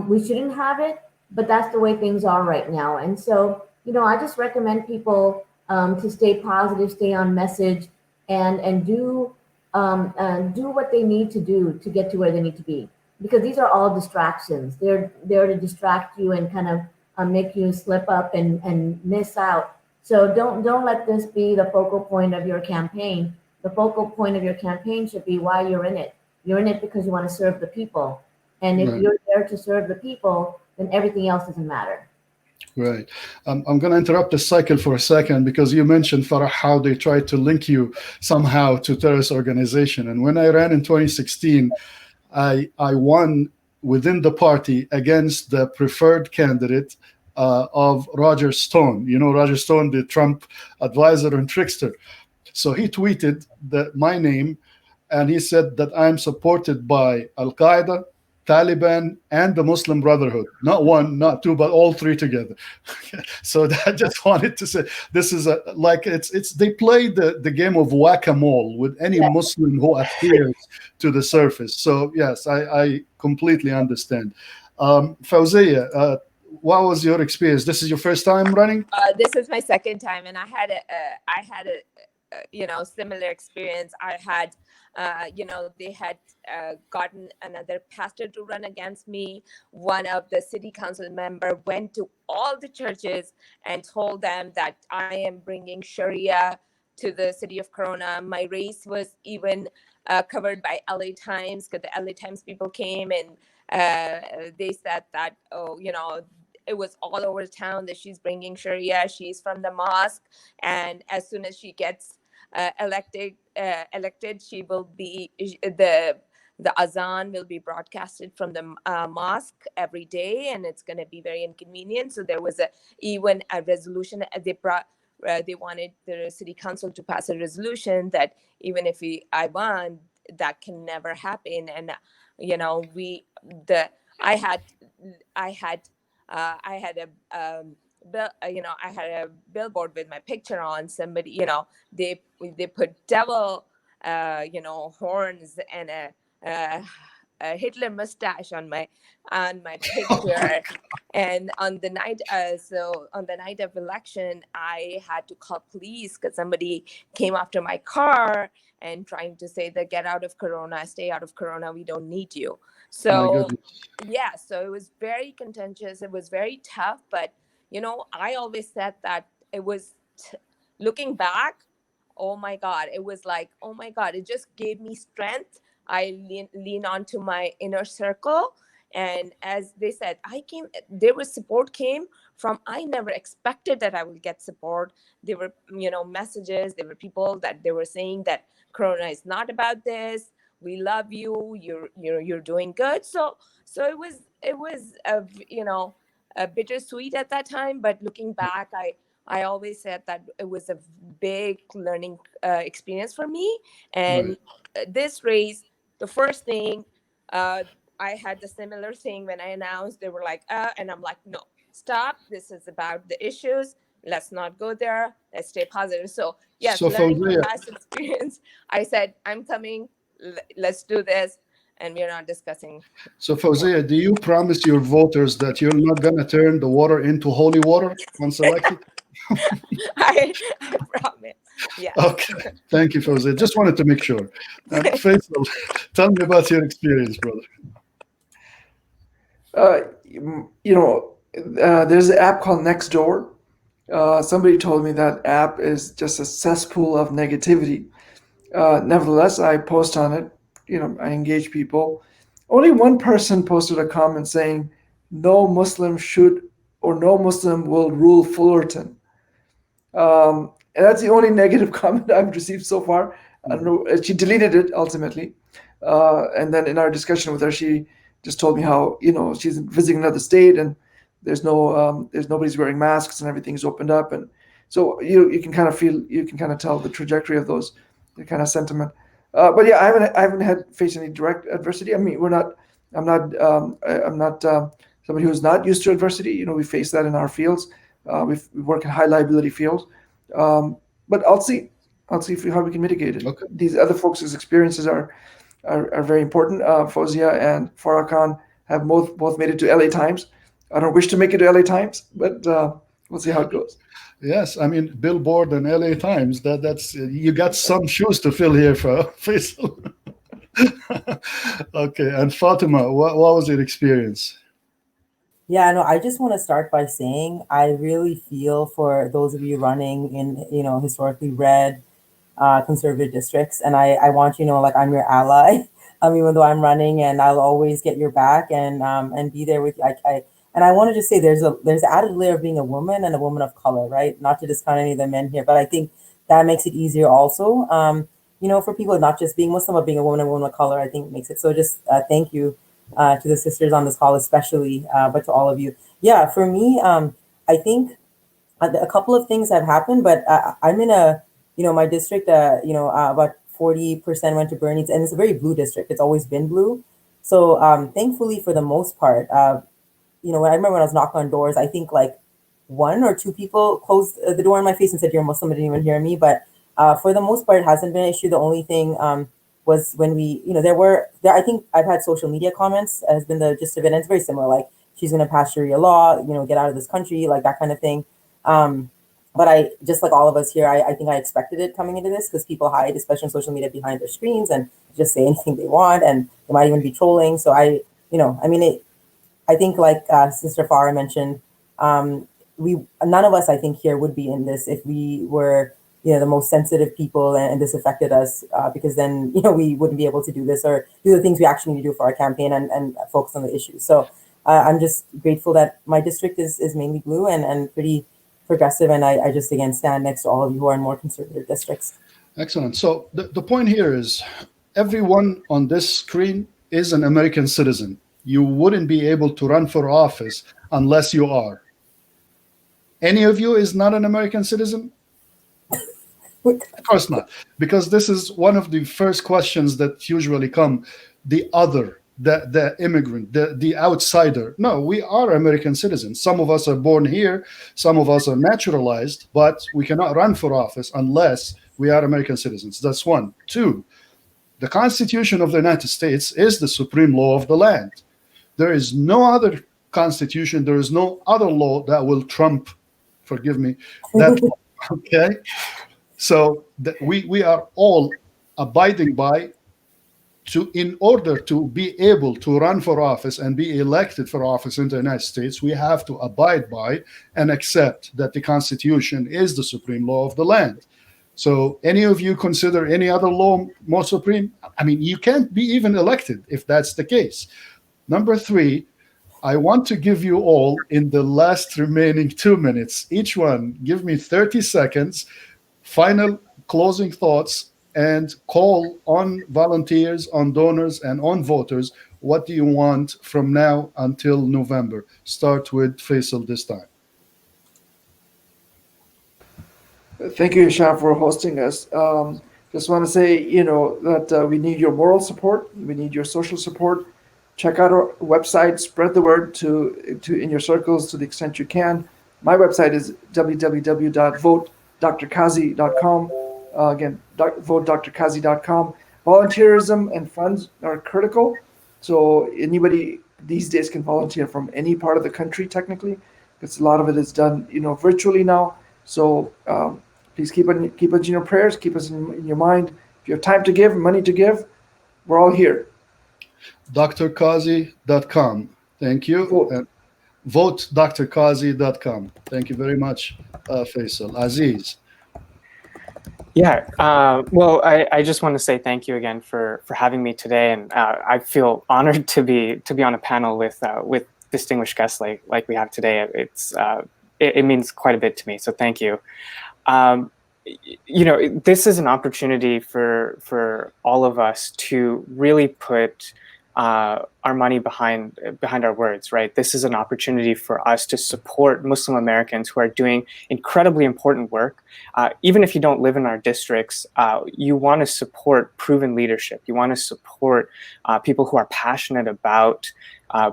We shouldn't have it, but that's the way things are right now. And so, I just recommend people to stay positive, stay on message, and do what they need to do to get to where they need to be. Because these are all distractions. They're there to distract you and kind of make you slip up and miss out. So don't let this be the focal point of your campaign. The focal point of your campaign should be why you're in it. You're in it because you want to serve the people. And if you're there to serve the people, then everything else doesn't matter. Right. I'm going to interrupt the cycle for a second because you mentioned, Farrah, how they tried to link you somehow to terrorist organization. And when I ran in 2016, I won within the party against the preferred candidate of Roger Stone. Roger Stone, the Trump advisor and trickster. So he tweeted my name, and he said that I'm supported by Al-Qaeda, Taliban, and the Muslim Brotherhood. Not one, not two, but all three together. So I just wanted to say this is they play the game of whack-a-mole with any Muslim who appears to the surface. So yes, I completely understand. Fauzia, what was your experience? This is your first time running? This is my second time, and I had a similar experience. I had they had gotten another pastor to run against me. One of the city council member went to all the churches and told them that I am bringing Sharia to the city of Corona. My race was even covered by LA Times because the LA Times people came and they said that, it was all over town that she's bringing Sharia. She's from the mosque, and as soon as she gets elected, she will be the azan will be broadcasted from the mosque every day, and it's going to be very inconvenient. So there was even a resolution they wanted the city council to pass a resolution that even if I won, that can never happen. And I had a billboard with my picture on. Somebody, they put devil, horns and a Hitler mustache on my picture. And on the night of election, I had to call police because somebody came after my car and trying to say that get out of Corona, stay out of Corona, we don't need you. So so it was very contentious. It was very tough, but I always said that it was looking back, oh my God, it was like, oh my God, it just gave me strength. I lean on to my inner circle. And as they said, there was support came from, I never expected that I would get support. There were, messages, there were people that they were saying that Corona is not about this. We love you. You're doing good. So it was a bittersweet at that time. But looking back, I always said that it was a big learning experience for me. And this race, the first thing, I had the similar thing when I announced. They were like, and I'm like, no, stop. This is about the issues. Let's not go there. Let's stay positive. So yes, learning from past experience, I said, I'm coming. Let's do this. and we're not discussing. So, Fauzia, do you promise your voters that you're not going to turn the water into holy water once elected? I promise. Yeah. Okay, thank you, Fauzia. Just wanted to make sure. Faisal, tell me about your experience, brother. There's an app called Nextdoor. Somebody told me that app is just a cesspool of negativity. Nevertheless, I post on it. I engage people. Only one person posted a comment saying, "No Muslim should or no Muslim will rule Fullerton." And that's the only negative comment I've received so far. I don't know. She deleted it ultimately, and then in our discussion with her, she just told me how she's visiting another state and there's nobody's wearing masks and everything's opened up, and so you can kind of tell the trajectory of the kind of sentiment. But yeah, I haven't faced any direct adversity. I mean, I'm not somebody who's not used to adversity. We face that in our fields. We work in high liability fields. But I'll see how we can mitigate it. Okay. These other folks' experiences are very important. Fauzia and Farrah Khan have both made it to LA Times. I don't wish to make it to LA Times, but we'll see how it goes. Yes, I mean, billboard and LA Times, that's you got some shoes to fill here for Faisal. Okay, and Fatima, what was your experience? Yeah, no, I just want to start by saying I really feel for those of you running in, historically red conservative districts. And I want you to know, like, I'm your ally, even though I'm running, and I'll always get your back and be there with you. And I want to just say there's an added layer of being a woman and a woman of color, right? Not to discount any of the men here, but I think that makes it easier also, for people not just being Muslim, but being a woman and a woman of color, I think makes it. So just thank you to the sisters on this call, especially, but to all of you. Yeah, for me, I think a couple of things have happened, but I'm in my district, about 40% went to Bernie's, and it's a very blue district. It's always been blue. So thankfully, for the most part, when I remember when I was knocking on doors, I think like one or two people closed the door in my face and said, "You're Muslim," and didn't even hear me. But for the most part, it hasn't been an issue. The only thing was when I think I've had social media comments has been the gist of it. And it's very similar, like she's going to pass Sharia law, get out of this country, like that kind of thing. But I, just like all of us here, I think I expected it coming into this because people hide, especially on social media, behind their screens and just say anything they want, and they might even be trolling. So I think like Sister Farrah mentioned, none of us, I think, here would be in this if we were, the most sensitive people and this affected us, because then, we wouldn't be able to do this or do the things we actually need to do for our campaign and focus on the issues. So I'm just grateful that my district is mainly blue and pretty progressive. And I just, again, stand next to all of you who are in more conservative districts. Excellent. So the point here is everyone on this screen is an American citizen. You wouldn't be able to run for office unless you are. Any of you is not an American citizen? Of course not, because this is one of the first questions that usually come. The other, the immigrant, the outsider. No, we are American citizens. Some of us are born here, some of us are naturalized, but we cannot run for office unless we are American citizens. That's one. Two, the Constitution of the United States is the supreme law of the land. There is no other constitution, there is no other law that will trump, forgive me, that law. Okay? So we are all abiding by, in order to be able to run for office and be elected for office in the United States, we have to abide by and accept that the Constitution is the supreme law of the land. So any of you consider any other law more supreme? I mean, you can't be even elected if that's the case. Number three, I want to give you all, in the last remaining 2 minutes, each one, give me 30 seconds, final closing thoughts, and call on volunteers, on donors, and on voters. What do you want from now until November? Start with Faisal this time. Thank you, Hisham, for hosting us. Just want to say, that we need your moral support. We need your social support. Check out our website. Spread the word to in your circles to the extent you can. My website is www.votedrqazi.com. Again, votedrqazi.com. Volunteerism and funds are critical. So anybody these days can volunteer from any part of the country, technically, because a lot of it is done, virtually now. So please keep us in your prayers, keep us in your mind. If you have time to give, money to give, we're all here. drqazi.com. Thank you. Vote. And vote drqazi.com. Thank you very much, Faisal. Aziz. Yeah, well, I just want to say thank you again for having me today, and I feel honored to be on a panel with distinguished guests like we have today. It means quite a bit to me, so thank you. This is an opportunity for all of us to really put our money behind our words, right? This is an opportunity for us to support Muslim Americans who are doing incredibly important work. Even if you don't live in our districts, you want to support proven leadership. You want to support people who are passionate about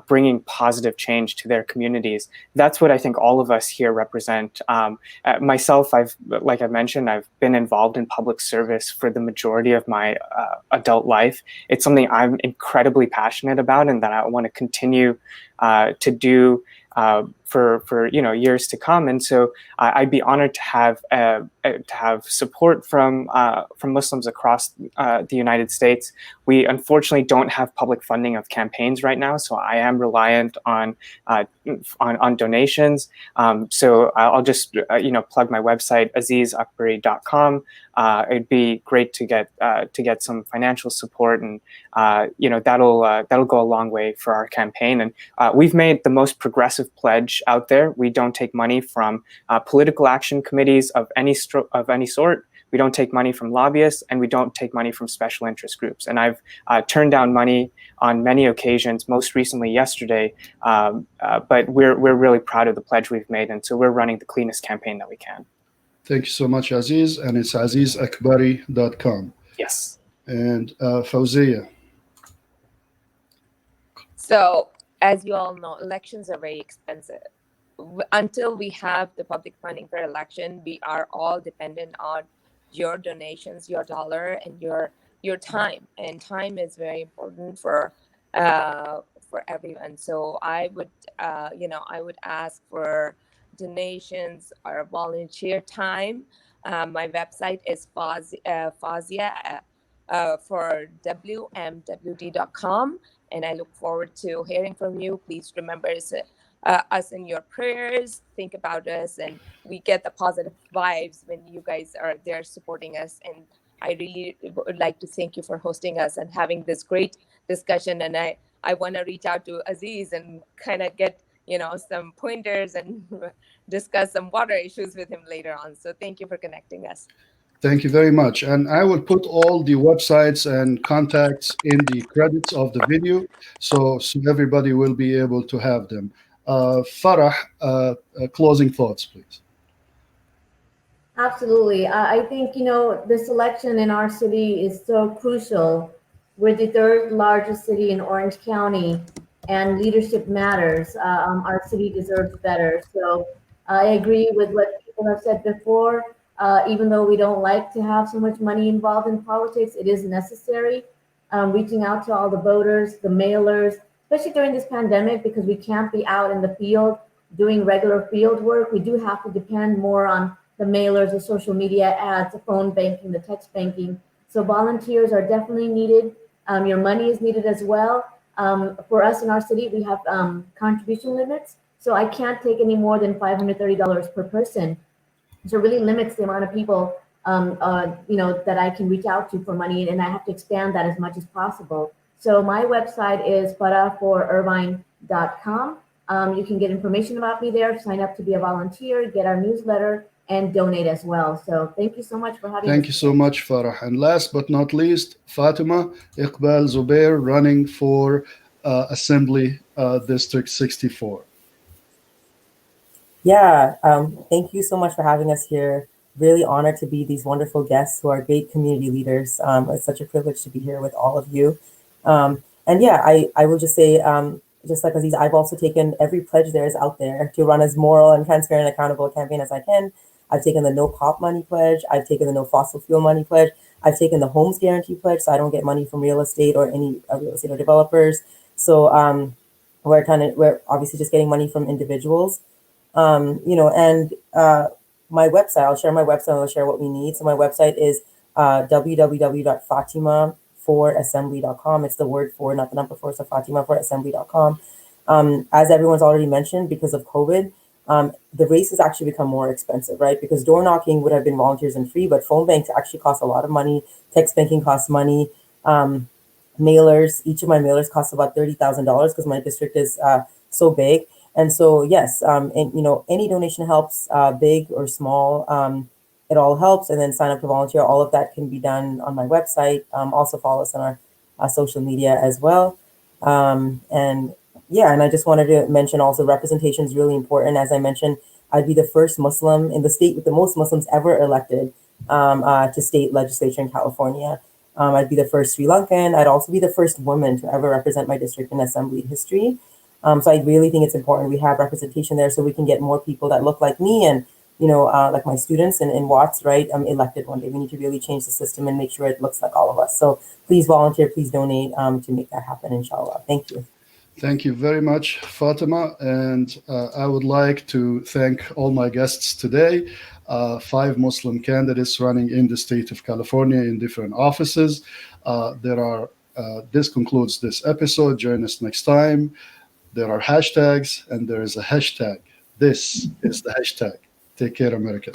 bringing positive change to their communities. That's what I think all of us here represent. Myself, like I mentioned, I've been involved in public service for the majority of my adult life. It's something I'm incredibly passionate about and that I want to continue to do for years to come. And so I'd be honored to have support from Muslims across the United States. We unfortunately don't have public funding of campaigns right now, so I am reliant on donations. So I'll just plug my website, azizakbari.com. It'd be great to get some financial support, and that'll go a long way for our campaign. And we've made the most progressive pledge out there. We don't take money from political action committees of any sort. We don't take money from lobbyists, and we don't take money from special interest groups. And I've turned down money on many occasions, most recently yesterday. But we're really proud of the pledge we've made, and so we're running the cleanest campaign that we can. Thank you so much, Aziz. And it's azizakbari.com. Yes. And Fauzia. So, as you all know, elections are very expensive. Until we have the public funding for election, we are all dependent on your donations, your dollar, and your time. And time is very important for everyone. So I would ask for donations or volunteer time. My website is Fauzia for wmwd.com, and I look forward to hearing from you. Please remember us in your prayers. Think about us, and we get the positive vibes when you guys are there supporting us. And I really would like to thank you for hosting us and having this great discussion. And I want to reach out to Aziz and kind of get some pointers and discuss some water issues with him later on. So thank you for connecting us. Thank you very much. And I will put all the websites and contacts in the credits of the video, so everybody will be able to have them. Farrah, closing thoughts, please. Absolutely. I think, this election in our city is so crucial. We're the third largest city in Orange County, and leadership matters. Our city deserves better. So I agree with what people have said before. Even though we don't like to have so much money involved in politics, it is necessary. Reaching out to all the voters, the mailers, especially during this pandemic, because we can't be out in the field doing regular field work. We do have to depend more on the mailers, the social media ads, the phone banking, the text banking. So volunteers are definitely needed. Your money is needed as well. For us in our city, we have contribution limits. So I can't take any more than $530 per person. So it really limits the amount of people, that I can reach out to for money, and I have to expand that as much as possible. So my website is farrahforirvine.com. You can get information about me there, sign up to be a volunteer, get our newsletter, and donate as well. So thank you so much for having me. Thank you so much, Farrah. And last but not least, Fatima Iqbal Zubair, running for Assembly District 64. Yeah, thank you so much for having us here. Really honored to be these wonderful guests who are great community leaders. It's such a privilege to be here with all of you. And yeah, I will just say, just like Aziz, I've also taken every pledge there is out there to run as moral and transparent and accountable a campaign as I can. I've taken the no cop money pledge. I've taken the no fossil fuel money pledge. I've taken the homes guarantee pledge, so I don't get money from real estate or any real estate or developers. So we're obviously just getting money from individuals, and my website. I'll share my website. I'll share what we need. So my website is www.fatima4assembly.com. It's the word for, not the number four, so fatima4assembly.com. As everyone's already mentioned, because of COVID, the race has actually become more expensive, right? Because door knocking would have been volunteers and free, but phone banks actually cost a lot of money. Text banking costs money. Mailers, each of my mailers costs about $30,000 because my district is so big. And so, yes, and any donation helps, big or small. It all helps. And then sign up to volunteer. All of that can be done on my website. Also follow us on our social media as well. And I just wanted to mention also representation is really important. As I mentioned, I'd be the first Muslim in the state with the most Muslims ever elected to state legislature in California. I'd be the first Sri Lankan. I'd also be the first woman to ever represent my district in assembly history. So I really think it's important we have representation there so we can get more people that look like me and, like my students in Watts, right, elected one day. We need to really change the system and make sure it looks like all of us. So please volunteer, please donate to make that happen, inshallah. Thank you. Thank you very much, Fatima. And I would like to thank all my guests today, 5 Muslim candidates running in the state of California in different offices. This concludes this episode. Join us next time. There are hashtags and there is a hashtag. This is the hashtag. Take care, America.